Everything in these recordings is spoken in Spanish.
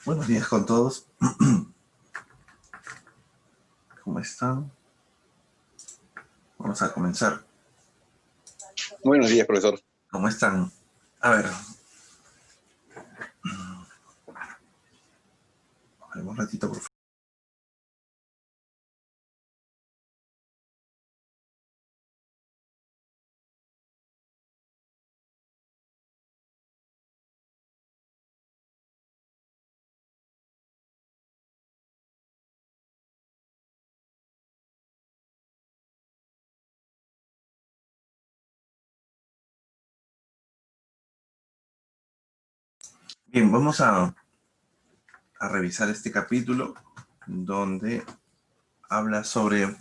Buenos días con todos. ¿Cómo están? Vamos a comenzar. Buenos días, profesor. ¿Cómo están? A ver. Un ratito, por favor. Bien, vamos a revisar este capítulo donde habla sobre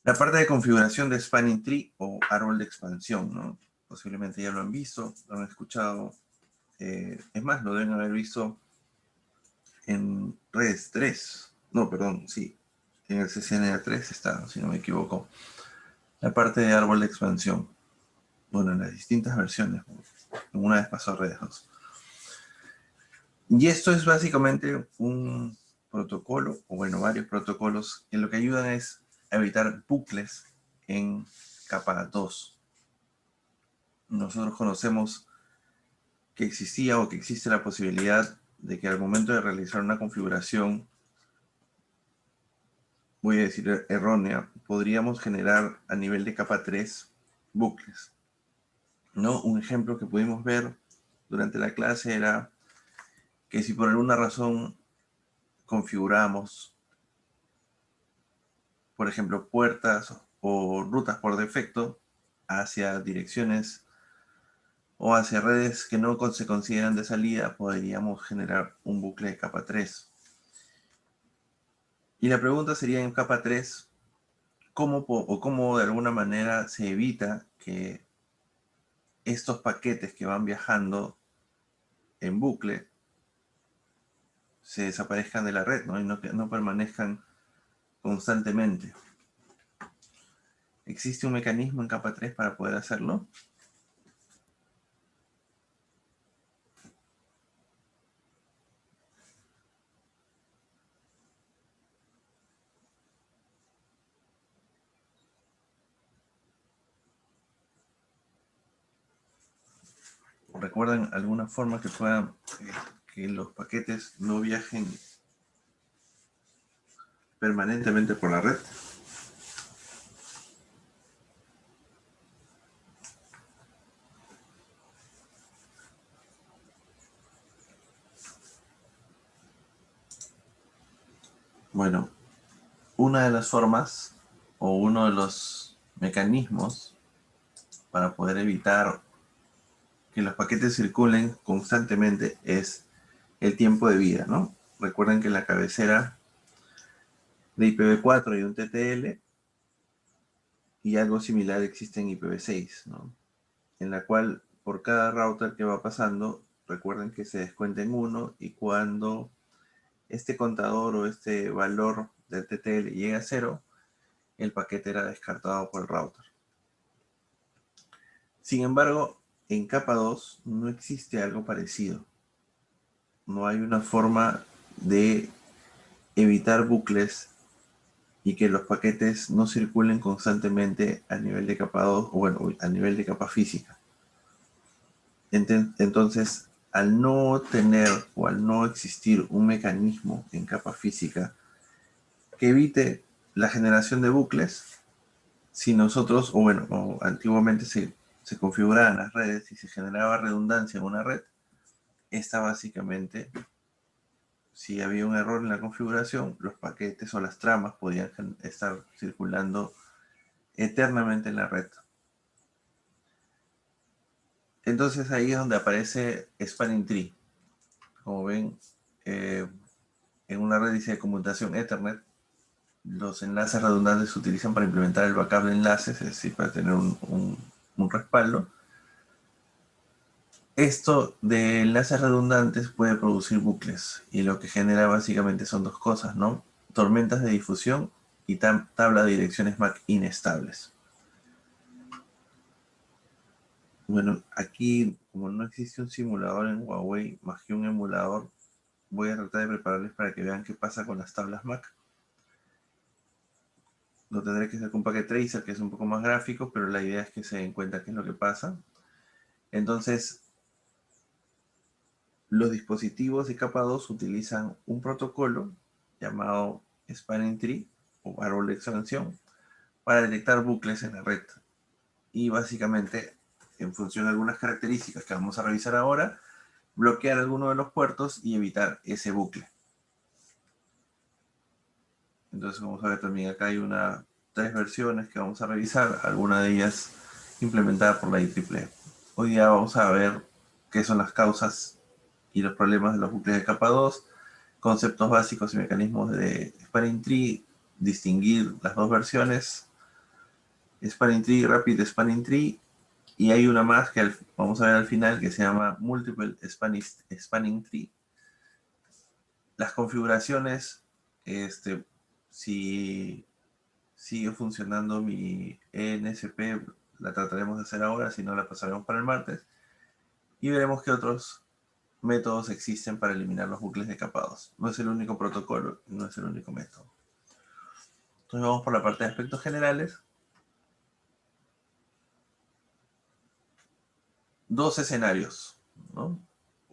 la parte de configuración de Spanning Tree o árbol de expansión, ¿no? Posiblemente ya lo han visto, lo han escuchado. Es más, lo deben haber visto en redes 3. No, perdón, sí. En el CCNA 3 está, si no me equivoco. La parte de árbol de expansión. Bueno, en las distintas versiones. Una vez pasó a redes 2. Y esto es básicamente un protocolo, o bueno, varios protocolos, que lo que ayudan es a evitar bucles en capa 2. Nosotros conocemos que existía o que existe la posibilidad de que al momento de realizar una configuración, voy a decir errónea, podríamos generar a nivel de capa 3 bucles, ¿no? Un ejemplo que pudimos ver durante la clase era que si por alguna razón configuramos, por ejemplo, puertas o rutas por defecto hacia direcciones o hacia redes que no se consideran de salida, podríamos generar un bucle de capa 3. Y la pregunta sería en capa 3, ¿cómo de alguna manera se evita que estos paquetes que van viajando en bucle se desaparezcan de la red, ¿no? Y no permanezcan constantemente? ¿Existe un mecanismo en capa 3 para poder hacerlo? ¿Recuerdan alguna forma que pueda que los paquetes no viajen permanentemente por la red? Bueno, una de las formas o uno de los mecanismos para poder evitar que los paquetes circulen constantemente es el tiempo de vida, ¿no? Recuerden que en la cabecera de IPv4 hay un TTL y algo similar existe en IPv6, ¿no? En la cual por cada router que va pasando, recuerden que se descuenta en 1 y cuando este contador o este valor del TTL llega a 0, el paquete era descartado por el router. Sin embargo, en capa 2 no existe algo parecido. No hay una forma de evitar bucles y que los paquetes no circulen constantemente a nivel de capa 2 o bueno, a nivel de capa física. Entonces, al no tener o al no existir un mecanismo en capa física que evite la generación de bucles, si nosotros, o antiguamente se configuraban las redes y se generaba redundancia en una red, esta básicamente, si había un error en la configuración, los paquetes o las tramas podían estar circulando eternamente en la red. Entonces ahí es donde aparece Spanning Tree. Como ven, en una red de conmutación Ethernet, los enlaces redundantes se utilizan para implementar el backup de enlaces, es decir, para tener un respaldo. Esto de enlaces redundantes puede producir bucles y lo que genera básicamente son dos cosas, ¿no? Tormentas de difusión y tabla de direcciones MAC inestables. Bueno, aquí como no existe un simulador en Huawei más que un emulador, voy a tratar de prepararles para que vean qué pasa con las tablas Mac. Lo tendré que hacer con Packet Tracer, que es un poco más gráfico, pero la idea es que se den cuenta qué es lo que pasa. Entonces, los dispositivos de capa 2 utilizan un protocolo llamado Spanning Tree o árbol de expansión para detectar bucles en la red. Y básicamente, en función de algunas características que vamos a revisar ahora, bloquear alguno de los puertos y evitar ese bucle. Entonces vamos a ver también acá hay tres versiones que vamos a revisar, alguna de ellas implementada por la IEEE. Hoy día vamos a ver qué son las causas y los problemas de los bucles de capa 2, conceptos básicos y mecanismos de Spanning Tree, distinguir las dos versiones, Spanning Tree, Rapid Spanning Tree, y hay una más que vamos a ver al final que se llama Multiple Spanning Tree. Las configuraciones, si sigue funcionando mi ENSP, la trataremos de hacer ahora, si no la pasaremos para el martes. Y veremos qué otros métodos existen para eliminar los bucles de capa 2. No es el único protocolo, no es el único método. Entonces vamos por la parte de aspectos generales. Dos escenarios, ¿no?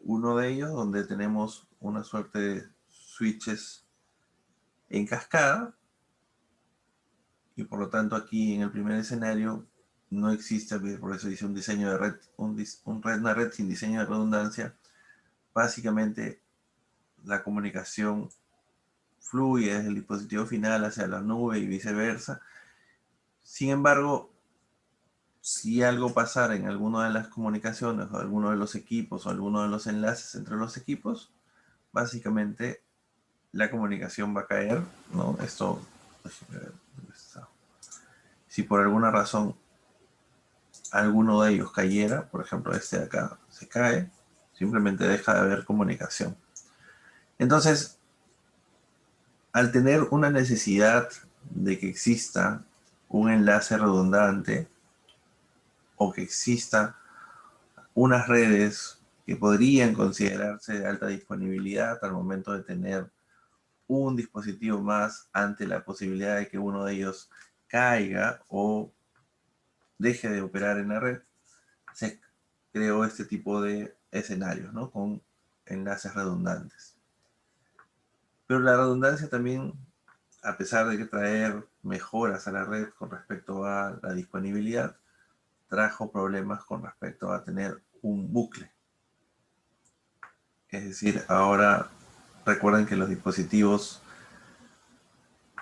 Uno de ellos donde tenemos una suerte de switches en cascada, y por lo tanto aquí en el primer escenario no existe, por eso dice un diseño de red, una red sin diseño de redundancia. Básicamente la comunicación fluye desde el dispositivo final hacia la nube y viceversa. Sin embargo, si algo pasara en alguna de las comunicaciones o alguno de los equipos o alguno de los enlaces entre los equipos, básicamente la comunicación va a caer, ¿no? Esto, si por alguna razón alguno de ellos cayera, por ejemplo este de acá se cae, simplemente deja de haber comunicación. Entonces, al tener una necesidad de que exista un enlace redundante o que exista unas redes que podrían considerarse de alta disponibilidad al momento de tener un dispositivo más ante la posibilidad de que uno de ellos caiga o deje de operar en la red, se creó este tipo de escenarios, ¿no? Con enlaces redundantes. Pero la redundancia también, a pesar de que traer mejoras a la red con respecto a la disponibilidad, trajo problemas con respecto a tener un bucle. Es decir, ahora recuerden que los dispositivos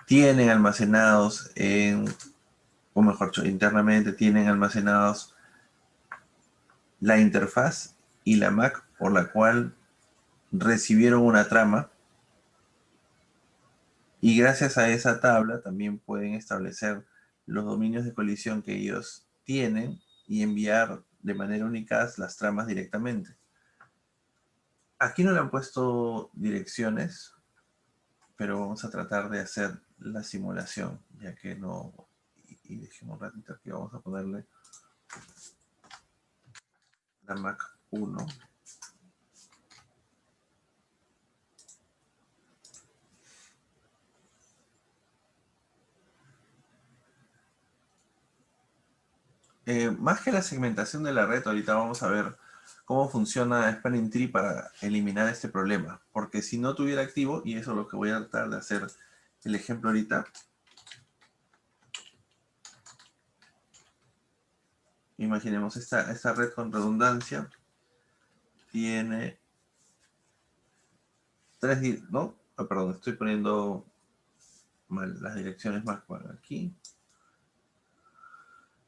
tienen almacenados o mejor dicho, internamente tienen almacenados la interfaz y la MAC por la cual recibieron una trama, y gracias a esa tabla también pueden establecer los dominios de colisión que ellos tienen y enviar de manera unicaz las tramas directamente. Aquí no le han puesto direcciones, pero vamos a tratar de hacer la simulación, ya que no... Y dejemos un ratito aquí, vamos a ponerle la Mac 1. Más que la segmentación de la red, ahorita vamos a ver cómo funciona Spanning Tree para eliminar este problema. Porque si no tuviera activo, y eso es lo que voy a tratar de hacer el ejemplo ahorita. Imaginemos esta red con redundancia. Tiene tres, ¿no? Oh, perdón, estoy poniendo mal las direcciones más aquí.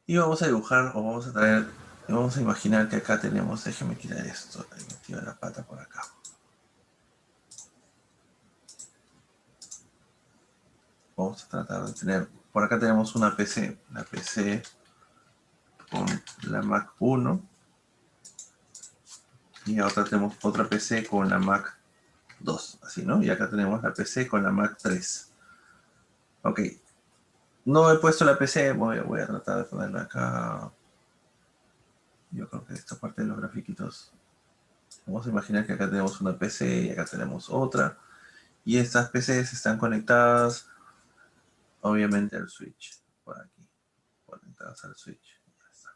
Y vamos a dibujar, o vamos a traer, vamos a imaginar que acá tenemos, déjeme quitar esto, me tiro la pata por acá. Vamos a tratar de tener, por acá tenemos una PC, la PC con la Mac 1, y ahora tenemos otra PC con la Mac 2, así, ¿no? Y acá tenemos la PC con la Mac 3. Ok, no he puesto la PC, voy a tratar de ponerla acá. Yo creo que esta parte de los grafiquitos Vamos a imaginar que acá tenemos una PC y acá tenemos otra. Y estas PCs están conectadas, obviamente, al switch. Por aquí. Conectadas al switch. Ya está.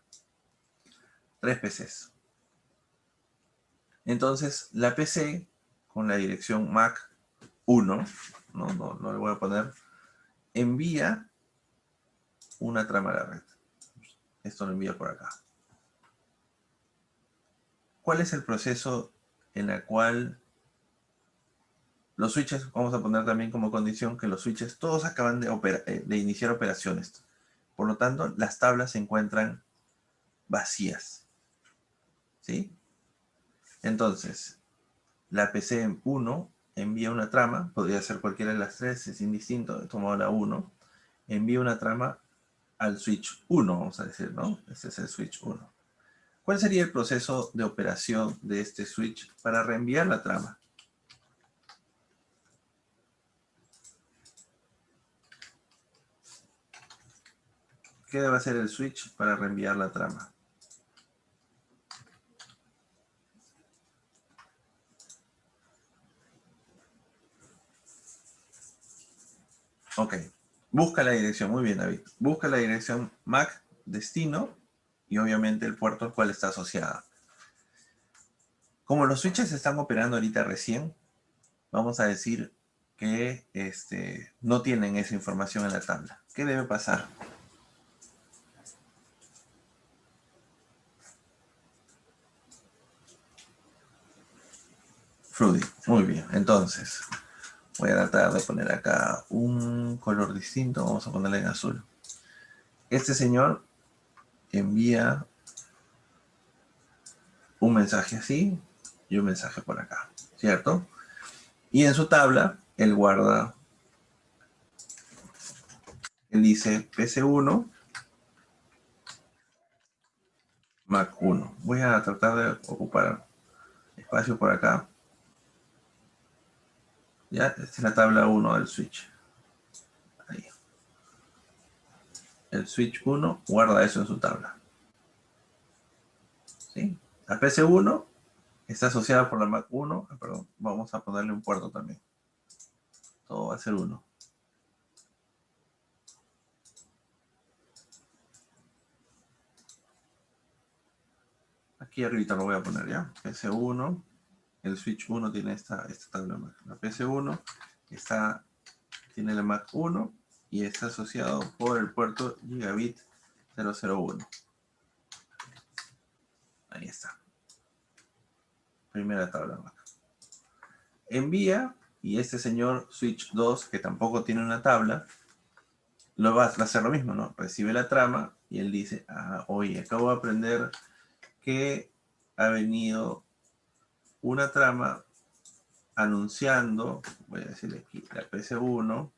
3 PCs. Entonces, la PC con la dirección MAC 1, no le voy a poner, envía una trama a la red. Esto lo envía por acá. ¿Cuál es el proceso en el cual los switches, vamos a poner también como condición que los switches todos acaban de iniciar operaciones? Por lo tanto, las tablas se encuentran vacías. ¿Sí? Entonces, la PC 1 envía una trama, podría ser cualquiera de las tres, es indistinto, he tomado la 1, envía una trama al switch 1, vamos a decir, ¿no? Este es el switch 1. ¿Cuál sería el proceso de operación de este switch para reenviar la trama? ¿Qué debe hacer el switch para reenviar la trama? Ok, busca la dirección, muy bien David. Busca la dirección MAC destino y obviamente el puerto al cual está asociada. Como los switches están operando ahorita recién, vamos a decir que no tienen esa información en la tabla. ¿Qué debe pasar? Fruity, muy bien. Entonces, voy a tratar de poner acá un color distinto. Vamos a ponerle en azul. Este señor envía un mensaje así y un mensaje por acá, ¿cierto? Y en su tabla, él guarda, él dice PC1, Mac 1. Voy a tratar de ocupar espacio por acá. Ya, esta es la tabla 1 del switch. Ahí. El switch 1 guarda eso en su tabla. ¿Sí? La PC1 está asociada por la Mac 1. Perdón, vamos a ponerle un puerto también. Todo va a ser 1. Aquí arriba lo voy a poner ya. PC1. El switch 1 tiene esta tabla Mac. La PC1 tiene la Mac 1 y está asociado por el puerto Gigabit 001. Ahí está. Primera tabla Mac. Envía, y este señor switch 2, que tampoco tiene una tabla, lo va a hacer lo mismo, ¿no? Recibe la trama y él dice, oye, acabo de aprender que ha venido una trama anunciando, voy a decirle aquí, la PC1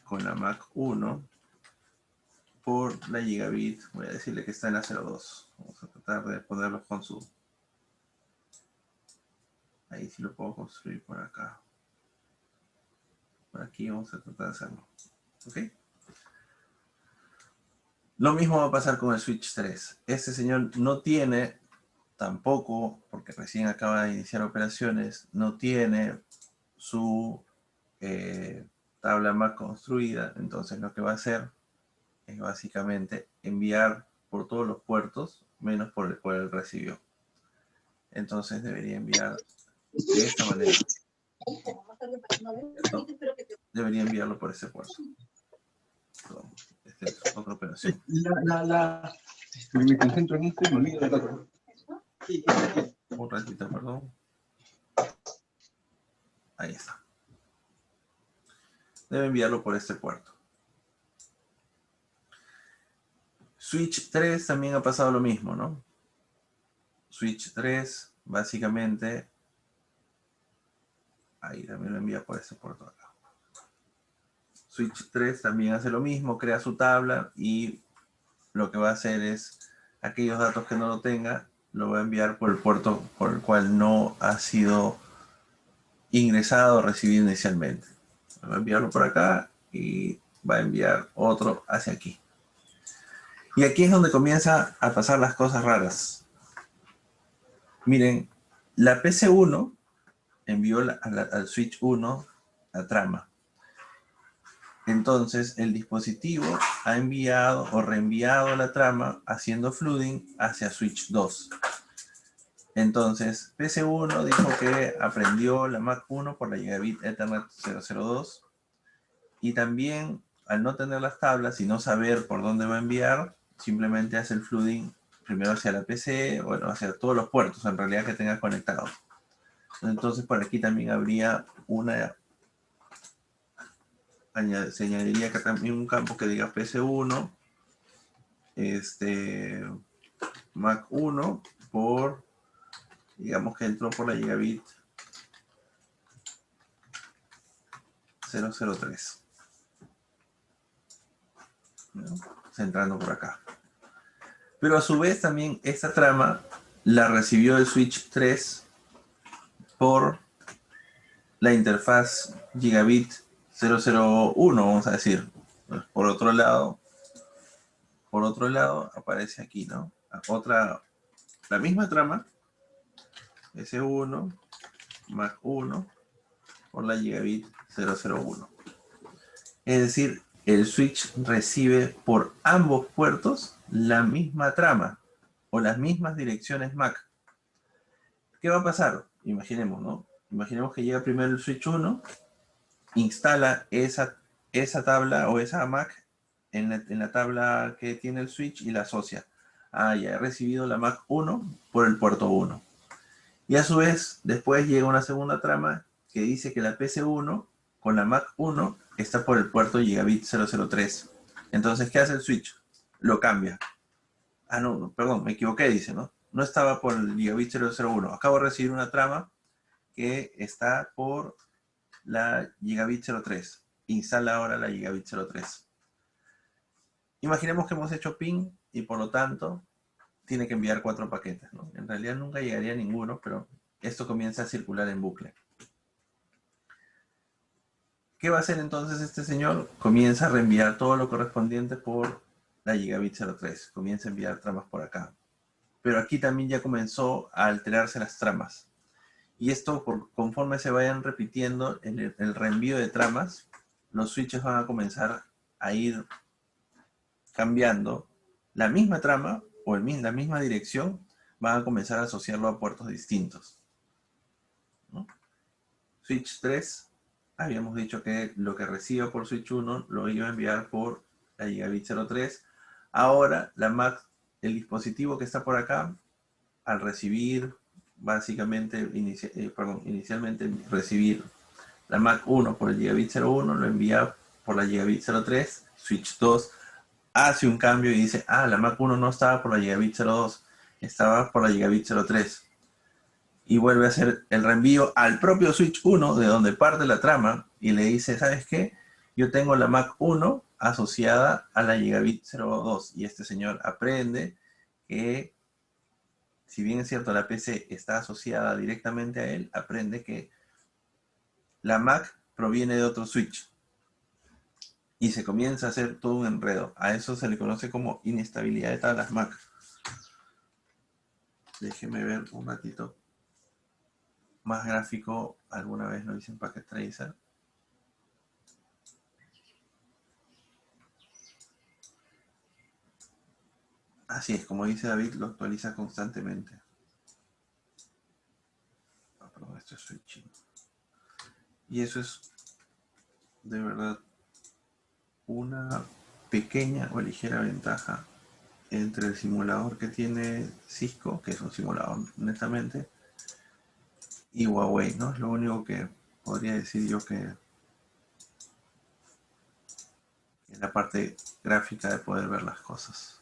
con la Mac 1 por la Gigabit, voy a decirle que está en la 02. Vamos a tratar de ponerlo con su... Ahí sí lo puedo construir por acá. Por aquí vamos a tratar de hacerlo. ¿Ok? Lo mismo va a pasar con el switch 3. Este señor no tiene tampoco, porque recién acaba de iniciar operaciones, no tiene su tabla Mac construida. Entonces lo que va a hacer es básicamente enviar por todos los puertos, menos por el cual él recibió. Entonces debería enviar de esta manera. ¿Cierto? Debería enviarlo por ese puerto. Perdón, esta es otra operación. Me concentro en esto y me olvido de todo. Un ratito, perdón. Ahí está. Debe enviarlo por este puerto. Switch 3 también ha pasado lo mismo, ¿no? Switch 3, básicamente, ahí también lo envía por este puerto acá. Switch 3 también hace lo mismo, crea su tabla y lo que va a hacer es aquellos datos que no lo tenga, lo va a enviar por el puerto por el cual no ha sido ingresado o recibido inicialmente. Va a enviarlo por acá y va a enviar otro hacia aquí. Y aquí es donde comienza a pasar las cosas raras. Miren, la PC1 envió al switch 1 la trama. Entonces, el dispositivo ha enviado o reenviado la trama haciendo flooding hacia switch 2. Entonces, PC1 dijo que aprendió la MAC 1 por la gigabit Ethernet 002 y también, al no tener las tablas y no saber por dónde va a enviar, simplemente hace el flooding primero hacia la PC, bueno, hacia todos los puertos en realidad que tenga conectados. Entonces, por aquí también habría se añadiría acá también un campo que diga PC1, Mac 1 por, digamos que entró por la gigabit 003, ¿no? Centrando por acá. Pero a su vez también esta trama la recibió el switch 3 por la interfaz gigabit 001, vamos a decir. Por otro lado aparece aquí, ¿no? La misma trama, S1, Mac 1, por la gigabit 001. Es decir, el switch recibe por ambos puertos la misma trama o las mismas direcciones MAC. ¿Qué va a pasar? Imaginemos, ¿no? Imaginemos que llega primero el switch 1, instala esa tabla o esa MAC en la tabla que tiene el switch y la asocia. Ah, ya he recibido la MAC 1 por el puerto 1. Y a su vez, después llega una segunda trama que dice que la PC1 con la MAC 1 está por el puerto gigabit 003. Entonces, ¿qué hace el switch? Lo cambia. Ah, no, perdón, me equivoqué, dice, ¿no? No estaba por el gigabit 001. Acabo de recibir una trama que está por la gigabit 03. Instala ahora la gigabit 03. Imaginemos que hemos hecho ping y por lo tanto tiene que enviar 4 paquetes, ¿no? En realidad nunca llegaría a ninguno, pero esto comienza a circular en bucle. ¿Qué va a hacer entonces este señor? Comienza a reenviar todo lo correspondiente por la gigabit 03. Comienza a enviar tramas por acá. Pero aquí también ya comenzó a alterarse las tramas. Y esto, conforme se vayan repitiendo el reenvío de tramas, los switches van a comenzar a ir cambiando la misma trama o la misma dirección, van a comenzar a asociarlo a puertos distintos, ¿no? Switch 3, habíamos dicho que lo que reciba por Switch 1 lo iba a enviar por la gigabit 03. Ahora la MAC, el dispositivo que está por acá, al recibir básicamente, inicialmente recibir la MAC 1 por el gigabit 01, lo envía por la gigabit 03, Switch 2 hace un cambio y dice, ah, la Mac 1 no estaba por la gigabit 02, estaba por la gigabit 03. Y vuelve a hacer el reenvío al propio switch 1 de donde parte la trama y le dice, ¿sabes qué? Yo tengo la Mac 1 asociada a la gigabit 02 y este señor aprende que, si bien es cierto la PC está asociada directamente a él, aprende que la Mac proviene de otro switch y se comienza a hacer todo un enredo. A eso se le conoce como inestabilidad de tablas Mac. Déjeme ver un ratito más gráfico. Alguna vez lo hice en Packet Tracer. Así es, como dice David, lo actualiza constantemente. Ah, perdón, esto es switching. Y eso es de verdad una pequeña o ligera ventaja entre el simulador que tiene Cisco, que es un simulador netamente, y Huawei, ¿no? Es lo único que podría decir yo que es la parte gráfica de poder ver las cosas.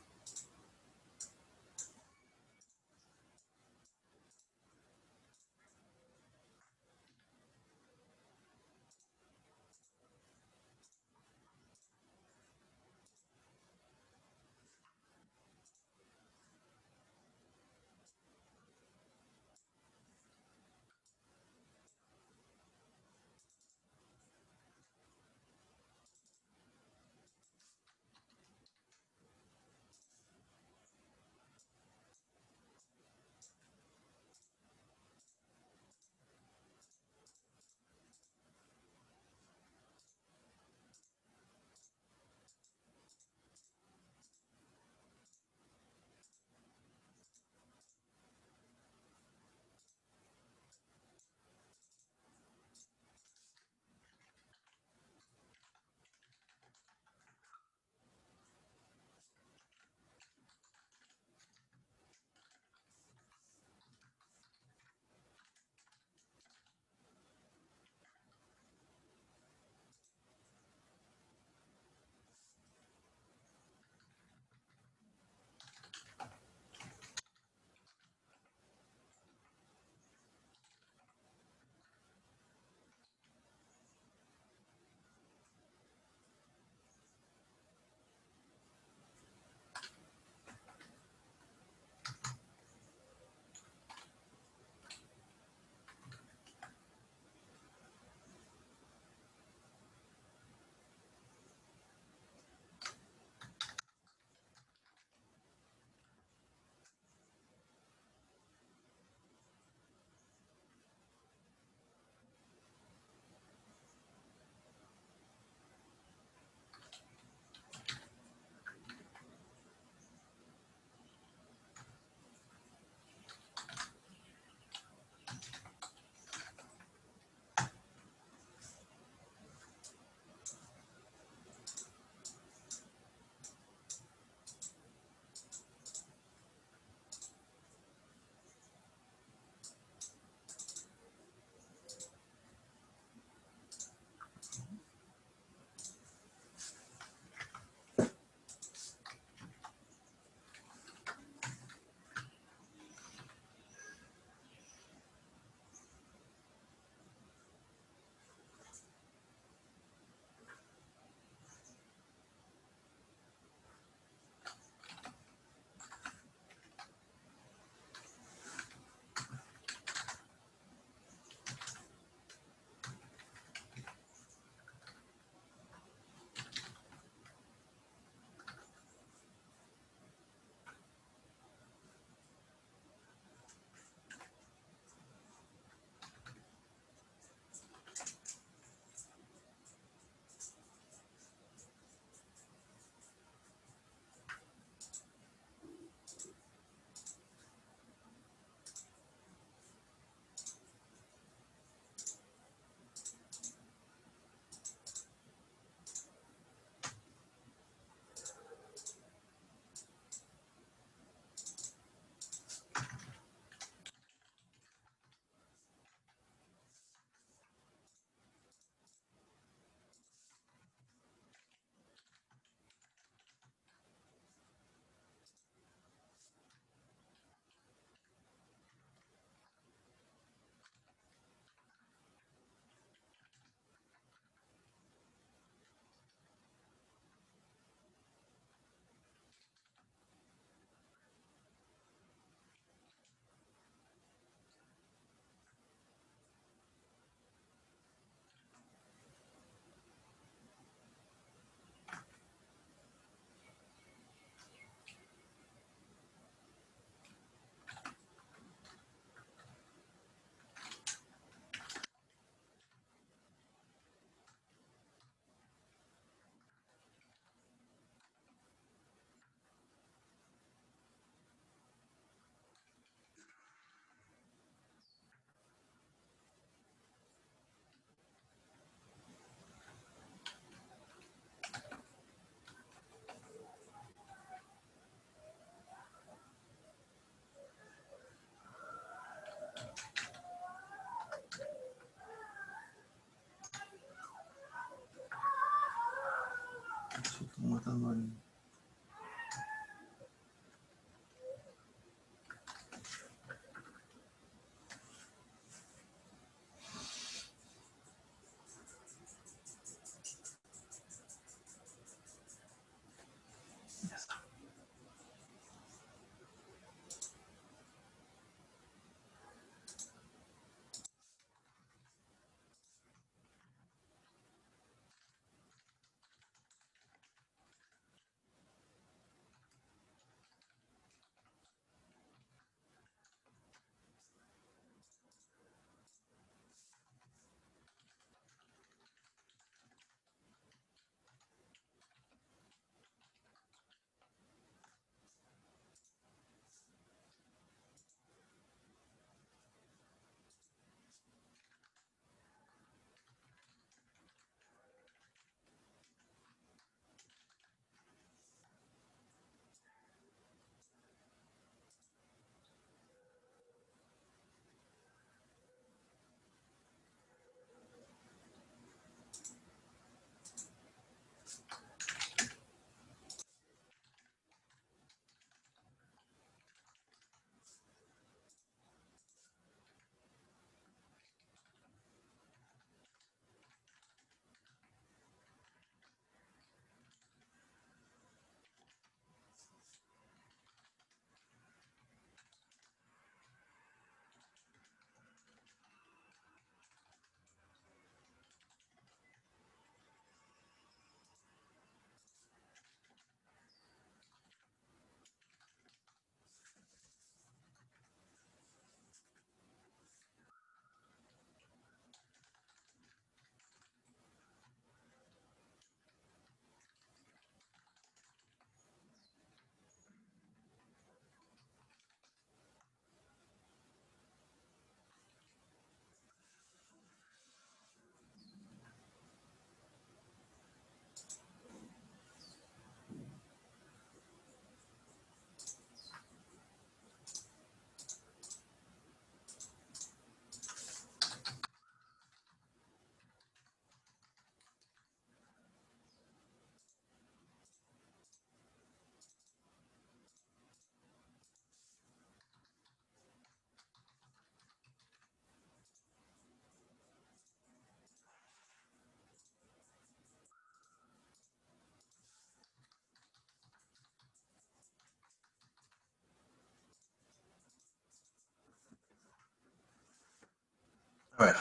A ver,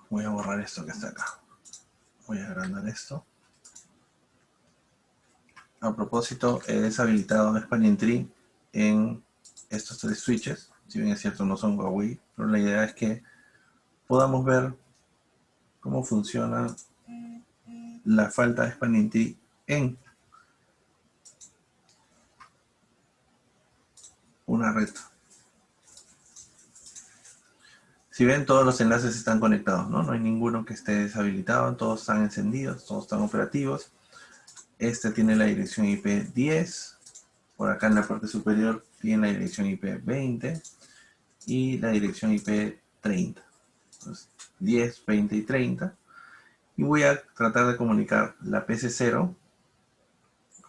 voy a borrar esto que está acá. Voy a agrandar esto. A propósito, he deshabilitado Spanning Tree en estos tres switches. Si bien es cierto, no son Huawei, pero la idea es que podamos ver cómo funciona la falta de Spanning Tree en una red. Si ven, todos los enlaces están conectados, ¿no? No hay ninguno que esté deshabilitado, todos están encendidos, todos están operativos. Este tiene la dirección IP 10, por acá en la parte superior tiene la dirección IP 20 y la dirección IP 30. Entonces, 10, 20 y 30. Y voy a tratar de comunicar la PC0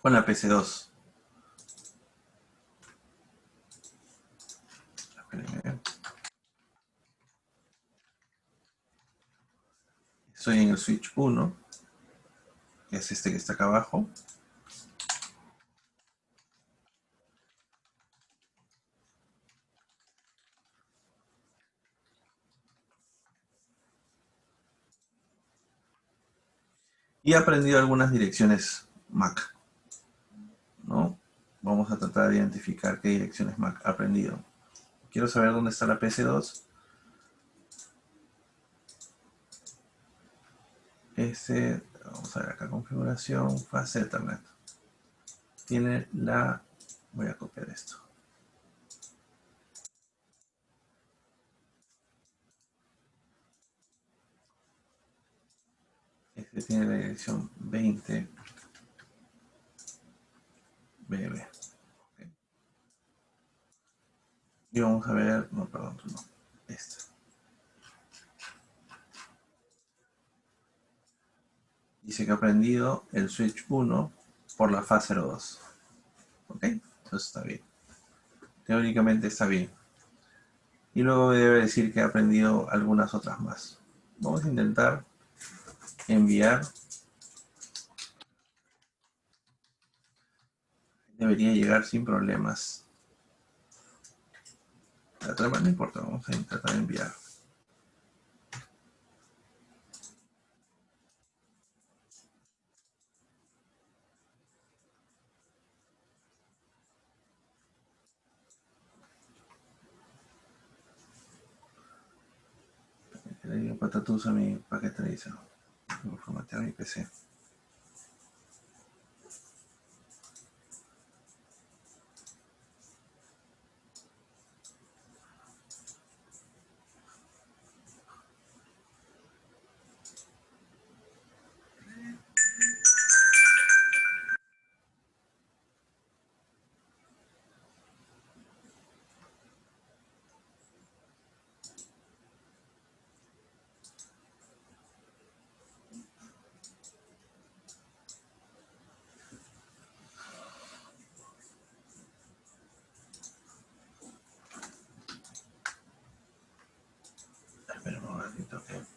con la PC2. Espérenme. Estoy en el switch 1, que es este que está acá abajo. Y he aprendido algunas direcciones MAC, ¿no? Vamos a tratar de identificar qué direcciones MAC ha aprendido. Quiero saber dónde está la PC2. Vamos a ver acá, configuración, fase Ethernet. Tiene la... Voy a copiar esto. Este tiene la dirección 20 BB. Okay. Y vamos a ver... No, perdón, no. Este. Dice que ha aprendido el switch 1 por la fase 02. ¿Ok? Entonces está bien. Teóricamente está bien. Y luego debe decir que ha aprendido algunas otras más. Vamos a intentar enviar. Debería llegar sin problemas. La trama no importa, vamos a intentar enviar. Le digo patatús a mi paquete de ISO. Voy a formatear mi PC. Espera un ratito que...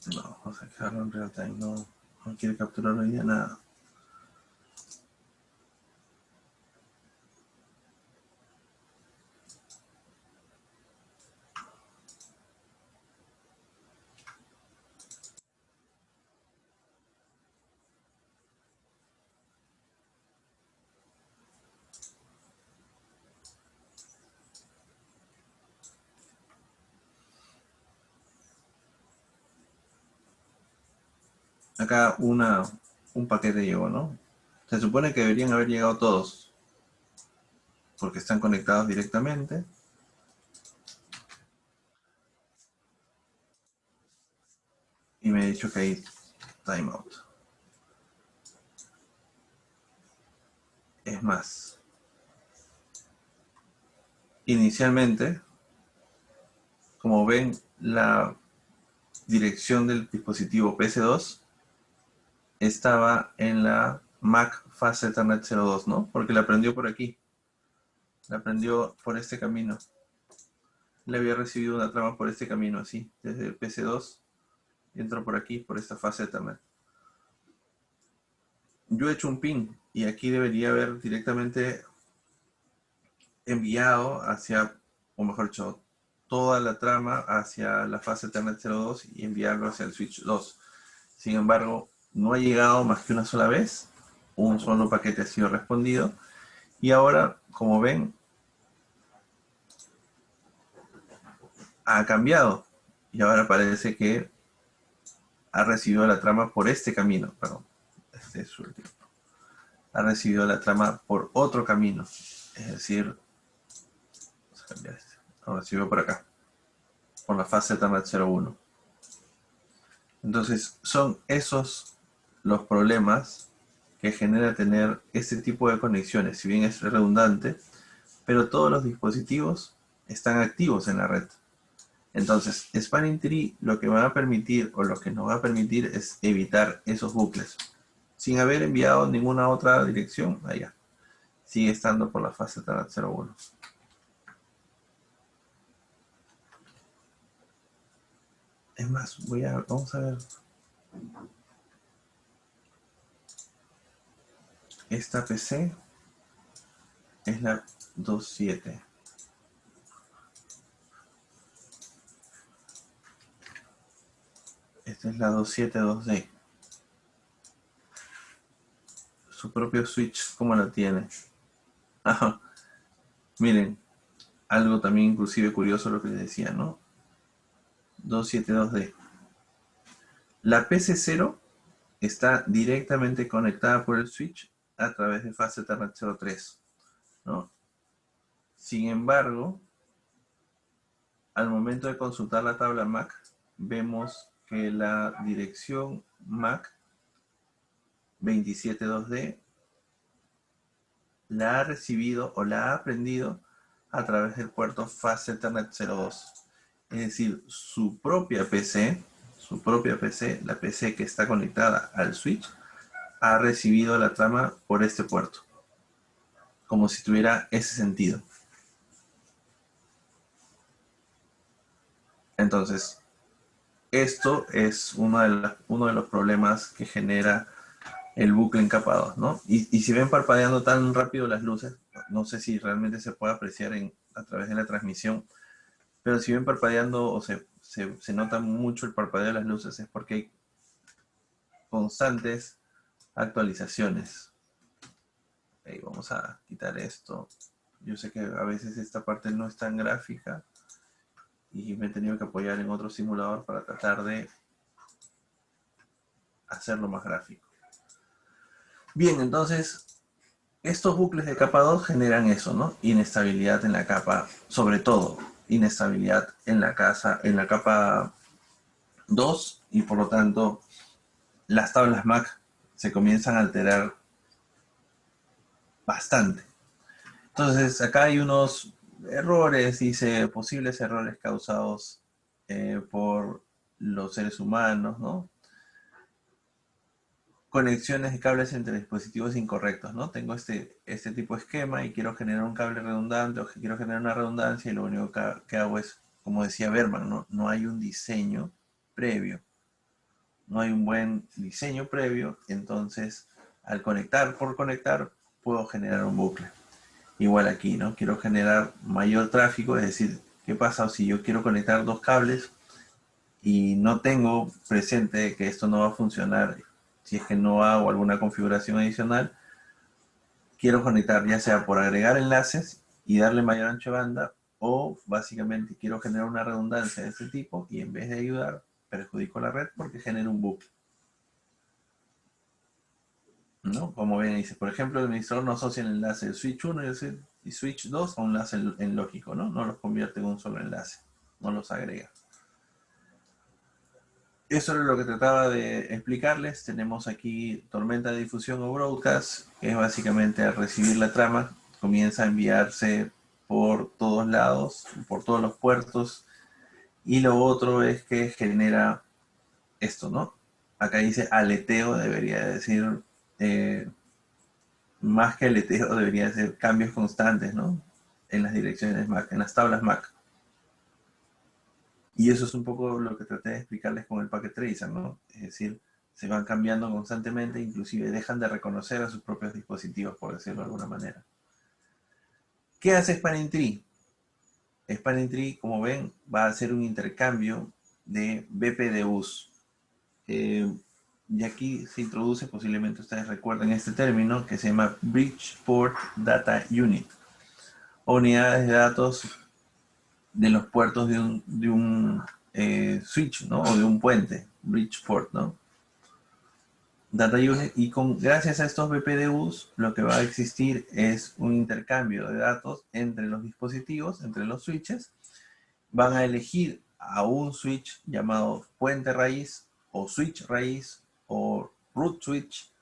No, vamos a dejarlo en real time. No, no quiere capturar hoy día nada. Acá un paquete llegó, ¿no? Se supone que deberían haber llegado todos, porque están conectados directamente. dicho que hay timeout. Es más, inicialmente, como ven, la dirección del dispositivo PS2 estaba en la Mac Fast Ethernet 02, ¿no? Porque la prendió por aquí. La prendió por este camino. Le había recibido una trama por este camino, así, desde el PC2. Y entró por aquí, por esta fase Ethernet. Yo he hecho un ping y aquí debería haber directamente enviado hacia, o mejor dicho, toda la trama hacia la fase Ethernet 02 y enviarlo hacia el switch 2. Sin embargo, no ha llegado más que una sola vez. Un solo paquete ha sido respondido. Y ahora, como ven, ha cambiado. Y ahora parece que ha recibido la trama por este camino. Perdón, este es su último. Ha recibido la trama por otro camino. Es decir, vamos a cambiar este. Lo recibió por acá. Por la fase Ethernet 01. Entonces, son esos los problemas que genera tener este tipo de conexiones. Si bien es redundante, pero todos los dispositivos están activos en la red. Entonces, Spanning Tree lo que va a permitir o lo que nos va a permitir es evitar esos bucles. Sin haber enviado ninguna otra dirección, allá. Sigue estando por la fase Ethernet 01. Es más, vamos a ver. Esta PC es la 2.7. Esta es la 2.7.2D. Su propio switch, ¿cómo la tiene? Ajá. Miren, algo también inclusive curioso lo que les decía, ¿no? 2.7.2D. La PC0 está directamente conectada por el switch a través de fase Ethernet 03, ¿no? Sin embargo, al momento de consultar la tabla MAC, vemos que la dirección MAC 272D la ha recibido o la ha aprendido a través del puerto Fast Ethernet 02. Es decir, su propia PC, la PC que está conectada al switch, ha recibido la trama por este puerto. Como si tuviera ese sentido. Entonces, esto es uno de los problemas que genera el bucle en capa 2, ¿no? Y si ven parpadeando tan rápido las luces, no sé si realmente se puede apreciar a través de la transmisión, pero si ven parpadeando o se nota mucho el parpadeo de las luces es porque hay constantes actualizaciones. Okay, vamos a quitar esto. Yo sé que a veces esta parte no es tan gráfica y me he tenido que apoyar en otro simulador para tratar de hacerlo más gráfico. Bien, entonces, estos bucles de capa 2 generan eso, ¿no? Inestabilidad en la capa, sobre todo, inestabilidad en la capa 2 y por lo tanto las tablas MAC se comienzan a alterar bastante. Entonces, acá hay unos errores, dice posibles errores causados por los seres humanos, ¿no? Conexiones de cables entre dispositivos incorrectos, ¿no? Tengo este tipo de esquema y quiero generar un cable redundante o quiero generar una redundancia y lo único que hago es, como decía Berman, ¿no? No hay un diseño previo. No hay un buen diseño previo, entonces al conectar por conectar puedo generar un bucle. Igual aquí, ¿no? Quiero generar mayor tráfico, es decir, ¿qué pasa si yo quiero conectar dos cables y no tengo presente que esto no va a funcionar si es que no hago alguna configuración adicional? Quiero conectar ya sea por agregar enlaces y darle mayor ancho de banda o básicamente quiero generar una redundancia de este tipo y en vez de ayudar perjudico la red porque genera un bucle, ¿no? Como ven, dice, por ejemplo, el administrador no asocia el enlace de switch 1 y switch 2 a un enlace en lógico, ¿no? No los convierte en un solo enlace, no los agrega. Eso es lo que trataba de explicarles. Tenemos aquí tormenta de difusión o broadcast, que es básicamente al recibir la trama, comienza a enviarse por todos lados, por todos los puertos. Y lo otro es que genera esto, ¿no? Acá dice aleteo, debería decir, más que aleteo, debería ser cambios constantes, ¿no? En las direcciones MAC, en las tablas MAC. Y eso es un poco lo que traté de explicarles con el Packet Tracer, ¿no? Es decir, se van cambiando constantemente, inclusive dejan de reconocer a sus propios dispositivos, por decirlo de alguna manera. ¿Qué hace Spanning Tree? Spanning Tree, como ven, va a hacer un intercambio de BPDUs. Y aquí se introduce, posiblemente ustedes recuerden este término, que se llama Bridgeport Data Unit, o unidades de datos de los puertos de un switch, ¿no? O de un puente, Bridgeport, ¿no? Data Unit, y gracias a estos BPDUs lo que va a existir es un intercambio de datos entre los dispositivos, entre los switches. Van a elegir a un switch llamado puente raíz o switch raíz o root switch,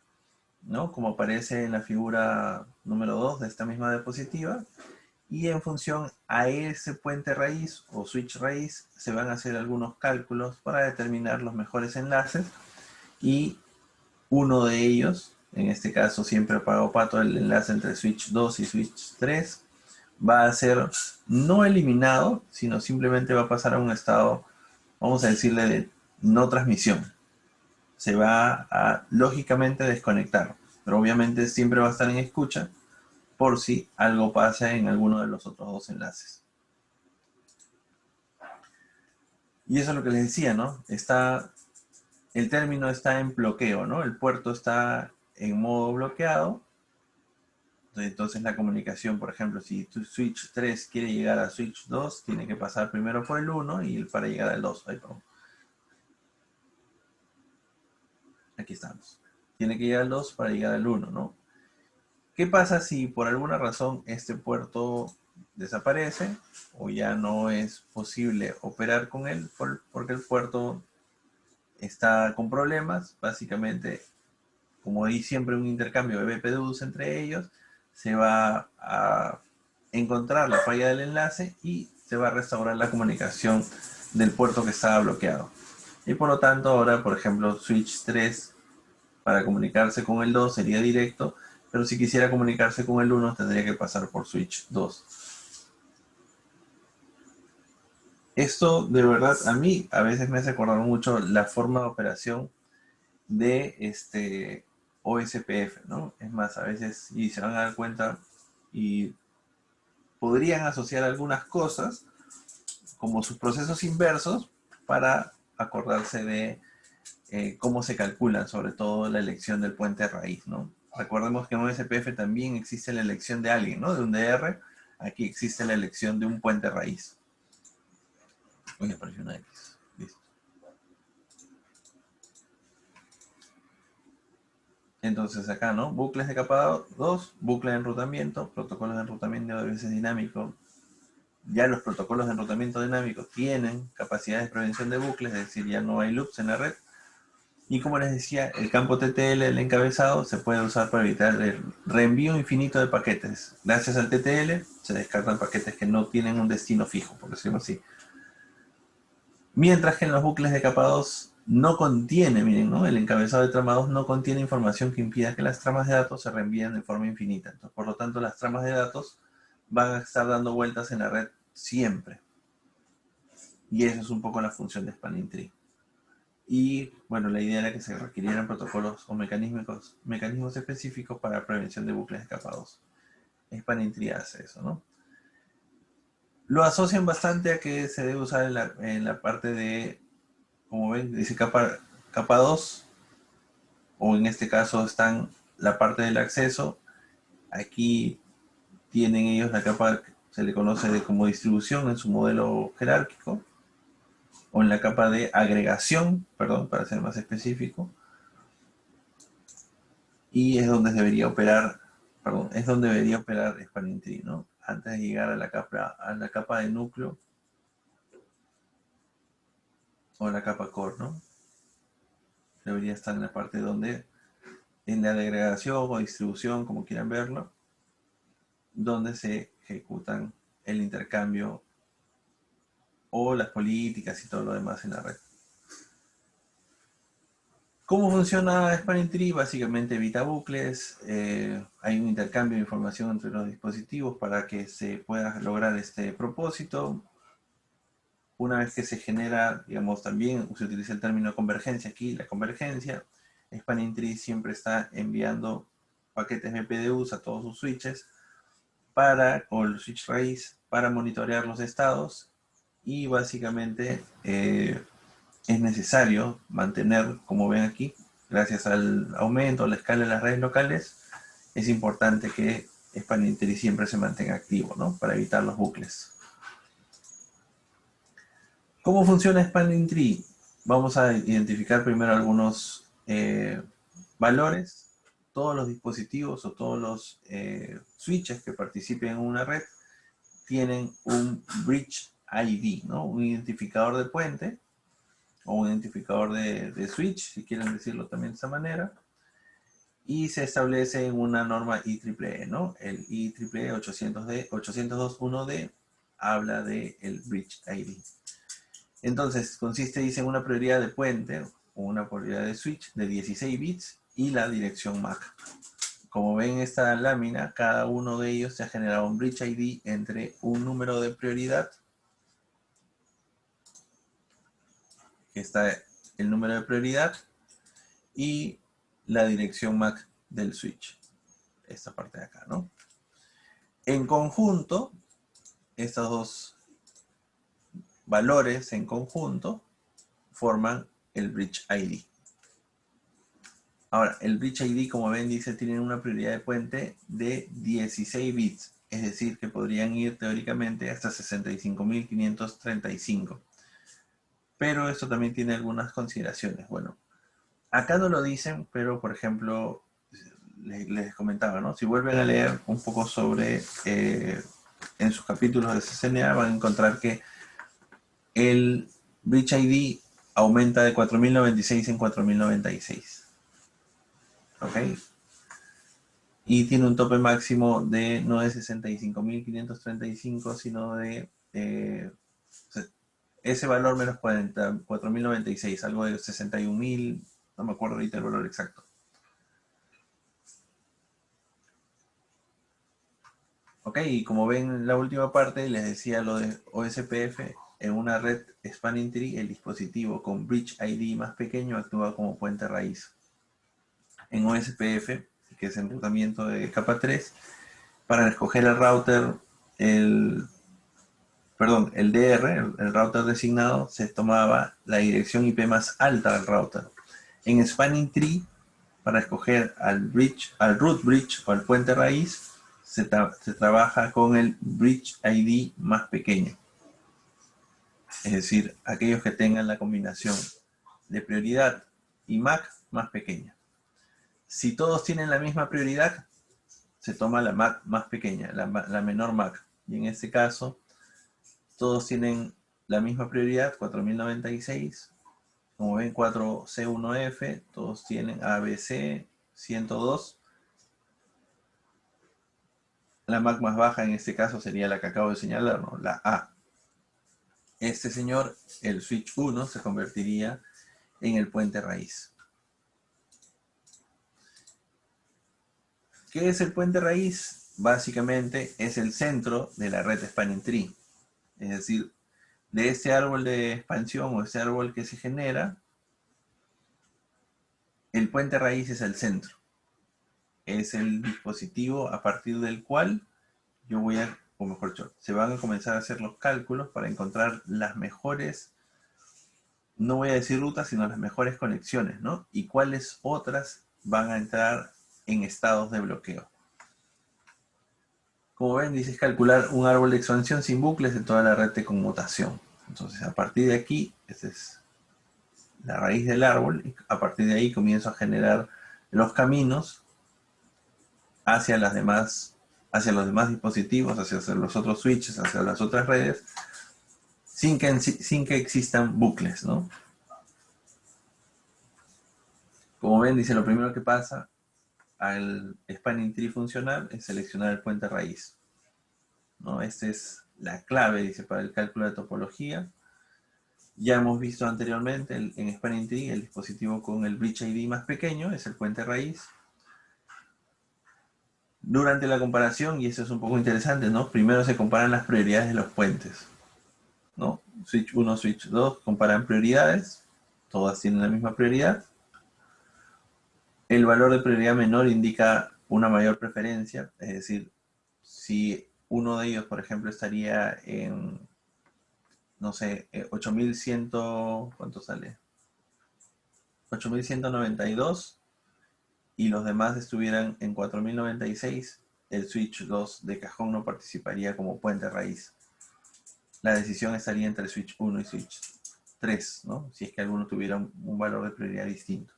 ¿no? Como aparece en la figura número 2 de esta misma diapositiva. Y en función a ese puente raíz o switch raíz se van a hacer algunos cálculos para determinar los mejores enlaces, y uno de ellos, en este caso siempre pago pato, el enlace entre switch 2 y switch 3, va a ser no eliminado, sino simplemente va a pasar a un estado, vamos a decirle, de no transmisión. Se va a lógicamente desconectar, pero obviamente siempre va a estar en escucha por si algo pasa en alguno de los otros dos enlaces. Y eso es lo que les decía, ¿no? El término está en bloqueo, ¿no? El puerto está en modo bloqueado. Entonces la comunicación, por ejemplo, si tu switch 3 quiere llegar a switch 2, tiene que pasar primero por el 1 y para llegar al 2. Ahí, perdón. Aquí estamos. Tiene que llegar al 2 para llegar al 1, ¿no? ¿Qué pasa si por alguna razón este puerto desaparece o ya no es posible operar con él porque el puerto está con problemas? Básicamente, como hay siempre un intercambio de BPDUs entre ellos, se va a encontrar la falla del enlace y se va a restaurar la comunicación del puerto que estaba bloqueado. Y por lo tanto ahora, por ejemplo, switch 3 para comunicarse con el 2 sería directo, pero si quisiera comunicarse con el 1 tendría que pasar por switch 2. Esto de verdad a mí a veces me hace acordar mucho la forma de operación de OSPF, ¿no? Es más, a veces, y se van a dar cuenta, y podrían asociar algunas cosas como sus procesos inversos para acordarse de cómo se calculan, sobre todo la elección del puente raíz, ¿no? Recordemos que en OSPF también existe la elección de alguien, ¿no? De un DR. Aquí existe la elección de un puente raíz. Uy, apareció una X. Listo. Entonces acá, ¿no? Bucles de capa 2, bucle de enrutamiento, protocolos de enrutamiento a veces dinámico. Ya los protocolos de enrutamiento dinámico tienen capacidad de prevención de bucles, es decir, ya no hay loops en la red. Y como les decía, el campo TTL del encabezado se puede usar para evitar el reenvío infinito de paquetes. Gracias al TTL se descartan paquetes que no tienen un destino fijo, por decirlo así. Mientras que en los bucles de capa 2 no contiene, miren, ¿no? El encabezado de trama 2 no contiene información que impida que las tramas de datos se reenvíen de forma infinita. Entonces, por lo tanto, las tramas de datos van a estar dando vueltas en la red siempre. Y eso es un poco la función de Spanning Tree. Y bueno, la idea era que se requirieran protocolos o mecanismos específicos para prevención de bucles escapados. Spanning Tree hace eso, ¿no? Lo asocian bastante a que se debe usar en la parte de, como ven, dice capa 2, o en este caso están la parte del acceso. Aquí tienen ellos la capa que se le conoce como distribución en su modelo jerárquico, o en la capa de agregación, perdón, para ser más específico, y es donde debería operar, perdón, es donde debería operar Spanning Tree, ¿no? Antes de llegar a la capa de núcleo o a la capa core, ¿no? debería estar en la parte donde, en la degradación o distribución, como quieran verlo, donde se ejecutan el intercambio o las políticas y todo lo demás en la red. ¿Cómo funciona Spanning Tree? Básicamente evita bucles, hay un intercambio de información entre los dispositivos para que se pueda lograr este propósito. Una vez que se genera, digamos, también se utiliza el término convergencia aquí, la convergencia. Spanning Tree siempre está enviando paquetes MPDUs a todos sus switches o el switch raíz para monitorear los estados y básicamente es necesario mantener, como ven aquí, gracias al aumento, a la escala de las redes locales, es importante que Spanning Tree siempre se mantenga activo, ¿no? Para evitar los bucles. ¿Cómo funciona Spanning Tree? Vamos a identificar primero algunos valores. Todos los dispositivos o todos los switches que participen en una red tienen un Bridge ID, ¿no? Un identificador de puente o un identificador de switch, si quieren decirlo también de esa manera, y se establece en una norma IEEE, ¿no? El IEEE 802.1D habla del Bridge ID. Entonces, dice, en una prioridad de puente o una prioridad de switch de 16 bits y la dirección MAC. Como ven en esta lámina, cada uno de ellos se ha generado un Bridge ID entre un número de prioridad, que está el número de prioridad, y la dirección MAC del switch. Esta parte de acá, ¿no? En conjunto, estos dos valores en conjunto forman el Bridge ID. Ahora, el Bridge ID, como ven, dice, tiene una prioridad de puente de 16 bits. Es decir, que podrían ir teóricamente hasta 65.535. Pero esto también tiene algunas consideraciones. Bueno, acá no lo dicen, pero por ejemplo, les comentaba, ¿no? Si vuelven a leer un poco sobre, en sus capítulos de CCNA, van a encontrar que el Bridge ID aumenta de 4096 en 4096. ¿Ok? Y tiene un tope máximo de no de 65.535, sino de ese valor menos 4.096, algo de 61.000, no me acuerdo ahorita el valor exacto. Ok, y como ven en la última parte, les decía lo de OSPF, en una red Spanning Tree, el dispositivo con Bridge ID más pequeño actúa como puente raíz. En OSPF, que es enrutamiento de capa 3, para escoger el router, el DR, el router designado, se tomaba la dirección IP más alta del router. En Spanning Tree, para escoger al root bridge o al puente raíz, se trabaja con el Bridge ID más pequeño. Es decir, aquellos que tengan la combinación de prioridad y MAC más pequeña. Si todos tienen la misma prioridad, se toma la MAC más pequeña, la menor MAC. Y en este caso, todos tienen la misma prioridad, 4096. Como ven, 4C1F, todos tienen ABC 102. La MAC más baja en este caso sería la que acabo de señalar, ¿no? La A. Este señor, el switch 1, se convertiría en el puente raíz. ¿Qué es el puente raíz? Básicamente es el centro de la red Spanning Tree. Es decir, de este árbol de expansión o este árbol que se genera, el puente raíz es el centro. Es el dispositivo a partir del cual yo voy a, o mejor dicho, se van a comenzar a hacer los cálculos para encontrar las mejores, no voy a decir rutas, sino las mejores conexiones, ¿no? Y cuáles otras van a entrar en estados de bloqueo. Como ven, dice calcular un árbol de expansión sin bucles de toda la red de conmutación. Entonces, a partir de aquí, esta es la raíz del árbol, y a partir de ahí comienzo a generar los caminos hacia los demás dispositivos, hacia los otros switches, hacia las otras redes, sin que existan bucles, ¿no? Como ven, dice, lo primero que pasa al spanning tree funcional es seleccionar el puente raíz, ¿no? Esta es la clave, dice, para el cálculo de topología. Ya hemos visto anteriormente en spanning tree el dispositivo con el bridge ID más pequeño, es el puente raíz. Durante la comparación, y eso es un poco interesante, ¿no? Primero se comparan las prioridades de los puentes, ¿no? Switch 1, switch 2, comparan prioridades, todas tienen la misma prioridad. El valor de prioridad menor indica una mayor preferencia, es decir, si uno de ellos, por ejemplo, estaría en, no sé, 8100, ¿cuánto sale? 8192 y los demás estuvieran en 4096, el switch 2 de cajón no participaría como puente raíz. La decisión estaría entre el switch 1 y switch 3, ¿no? Si es que alguno tuviera un valor de prioridad distinto.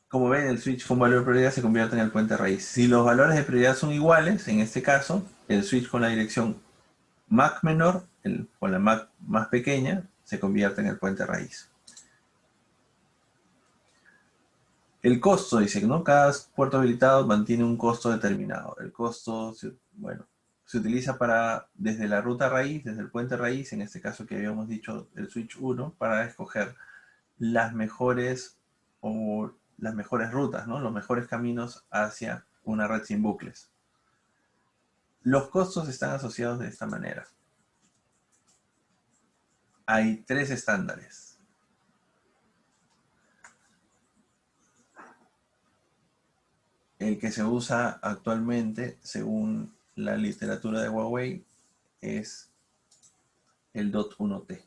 Como ven, el switch con valor de prioridad se convierte en el puente raíz. Si los valores de prioridad son iguales, en este caso, el switch con la dirección MAC menor, con la MAC más pequeña, se convierte en el puente raíz. El costo, dice, ¿no? Cada puerto habilitado mantiene un costo determinado. El costo, bueno, se utiliza desde la ruta raíz, desde el puente raíz, en este caso que habíamos dicho el switch 1, para escoger las mejores rutas, ¿no? Los mejores caminos hacia una red sin bucles. Los costos están asociados de esta manera. Hay 3 estándares. El que se usa actualmente, según la literatura de Huawei, es el DOT1T.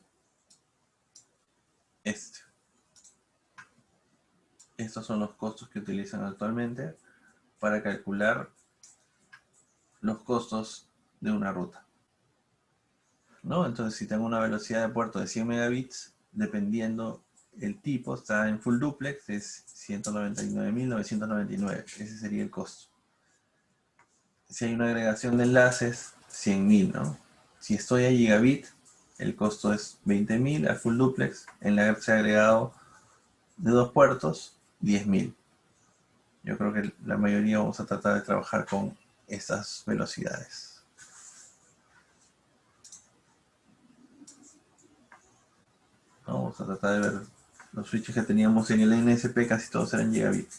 Estos son los costos que utilizan actualmente para calcular los costos de una ruta, ¿no? Entonces, si tengo una velocidad de puerto de 100 megabits, dependiendo el tipo, está en full duplex, es 199.999. Ese sería el costo. Si hay una agregación de enlaces, 100.000, ¿no? Si estoy a gigabit, el costo es 20.000 al full duplex. Enlace agregado de 2 puertos, 10.000. Yo creo que la mayoría vamos a tratar de trabajar con estas velocidades. Vamos a tratar de ver los switches que teníamos en el NSP, casi todos eran gigabit.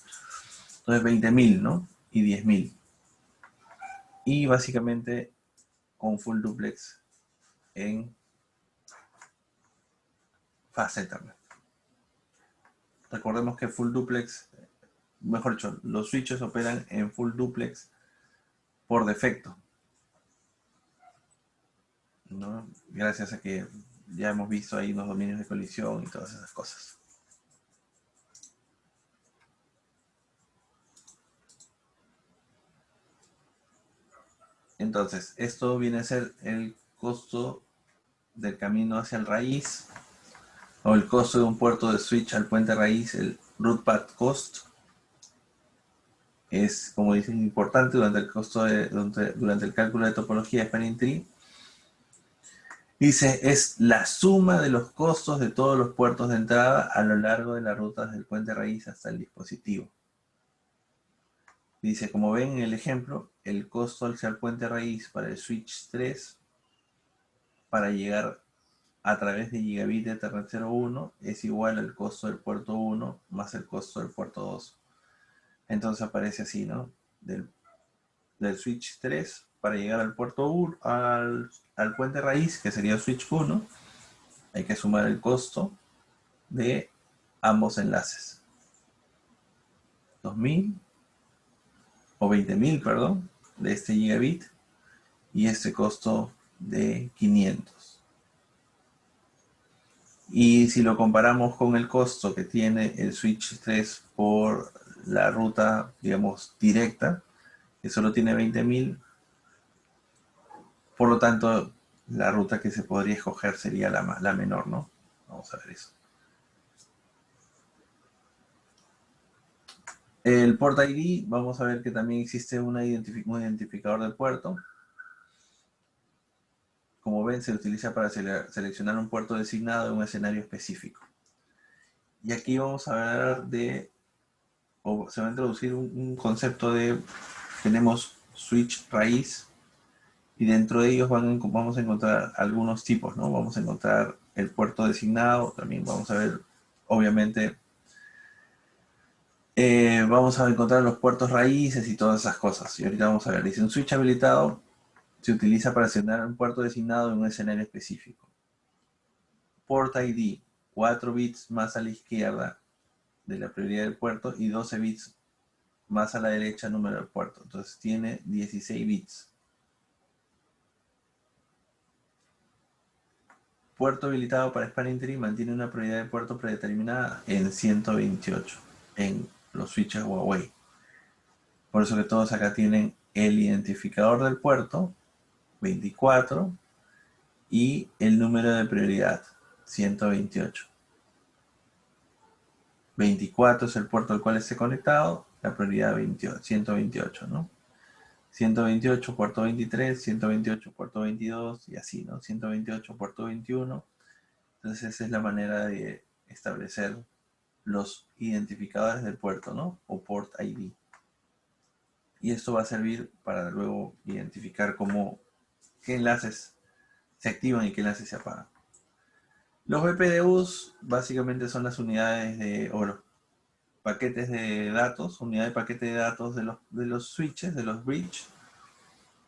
Entonces 20.000, ¿no? Y 10.000. Y básicamente con full duplex en fase Ethernet. Recordemos que full duplex, mejor dicho, los switches operan en full duplex por defecto, ¿no? Gracias a que ya hemos visto ahí los dominios de colisión y todas esas cosas. Entonces, esto viene a ser el costo del camino hacia el raíz, o el costo de un puerto de switch al puente raíz, el root path cost. Es, como dicen, importante durante el cálculo de topología de spanning tree. Dice, es la suma de los costos de todos los puertos de entrada a lo largo de la ruta desde el puente raíz hasta el dispositivo. Dice, como ven en el ejemplo, el costo hacia el puente raíz para el switch 3 para llegar a través de gigabit de Ethernet 01 es igual al costo del puerto 1 más el costo del puerto 2. Entonces aparece así, ¿no? Del switch 3 para llegar al puerto 1, al puente raíz, que sería el switch 1, hay que sumar el costo de ambos enlaces. 2.000 o 20.000, perdón, de este gigabit y este costo de 500. Y si lo comparamos con el costo que tiene el switch 3 por la ruta, digamos, directa, que solo tiene 20.000, por lo tanto, la ruta que se podría escoger sería la menor, ¿no? Vamos a ver eso. El port ID, vamos a ver que también existe un identificador del puerto. Como ven, se utiliza para seleccionar un puerto designado en un escenario específico. Y aquí vamos a hablar o se va a introducir un concepto tenemos switch raíz, y dentro de ellos vamos a encontrar algunos tipos, ¿no? Vamos a encontrar el puerto designado, también vamos a ver, obviamente, vamos a encontrar los puertos raíces y todas esas cosas. Y ahorita vamos a ver, dice, un switch habilitado se utiliza para asignar un puerto designado en un escenario específico. Port ID, 4 bits más a la izquierda de la prioridad del puerto y 12 bits más a la derecha número del puerto. Entonces tiene 16 bits. Puerto habilitado para Spanning Tree mantiene una prioridad de puerto predeterminada en 128 en los switches Huawei. Por eso que todos acá tienen el identificador del puerto, 24, y el número de prioridad, 128. 24 es el puerto al cual esté conectado, la prioridad 128, ¿no? 128, puerto 23, 128, puerto 22, y así, ¿no? 128, puerto 21. Entonces esa es la manera de establecer los identificadores del puerto, ¿no? O port ID. Y esto va a servir para luego identificar qué enlaces se activan y qué enlaces se apagan. Los BPDUs básicamente son las unidades o los paquetes de datos, unidad de paquete de datos de los switches, de los bridge.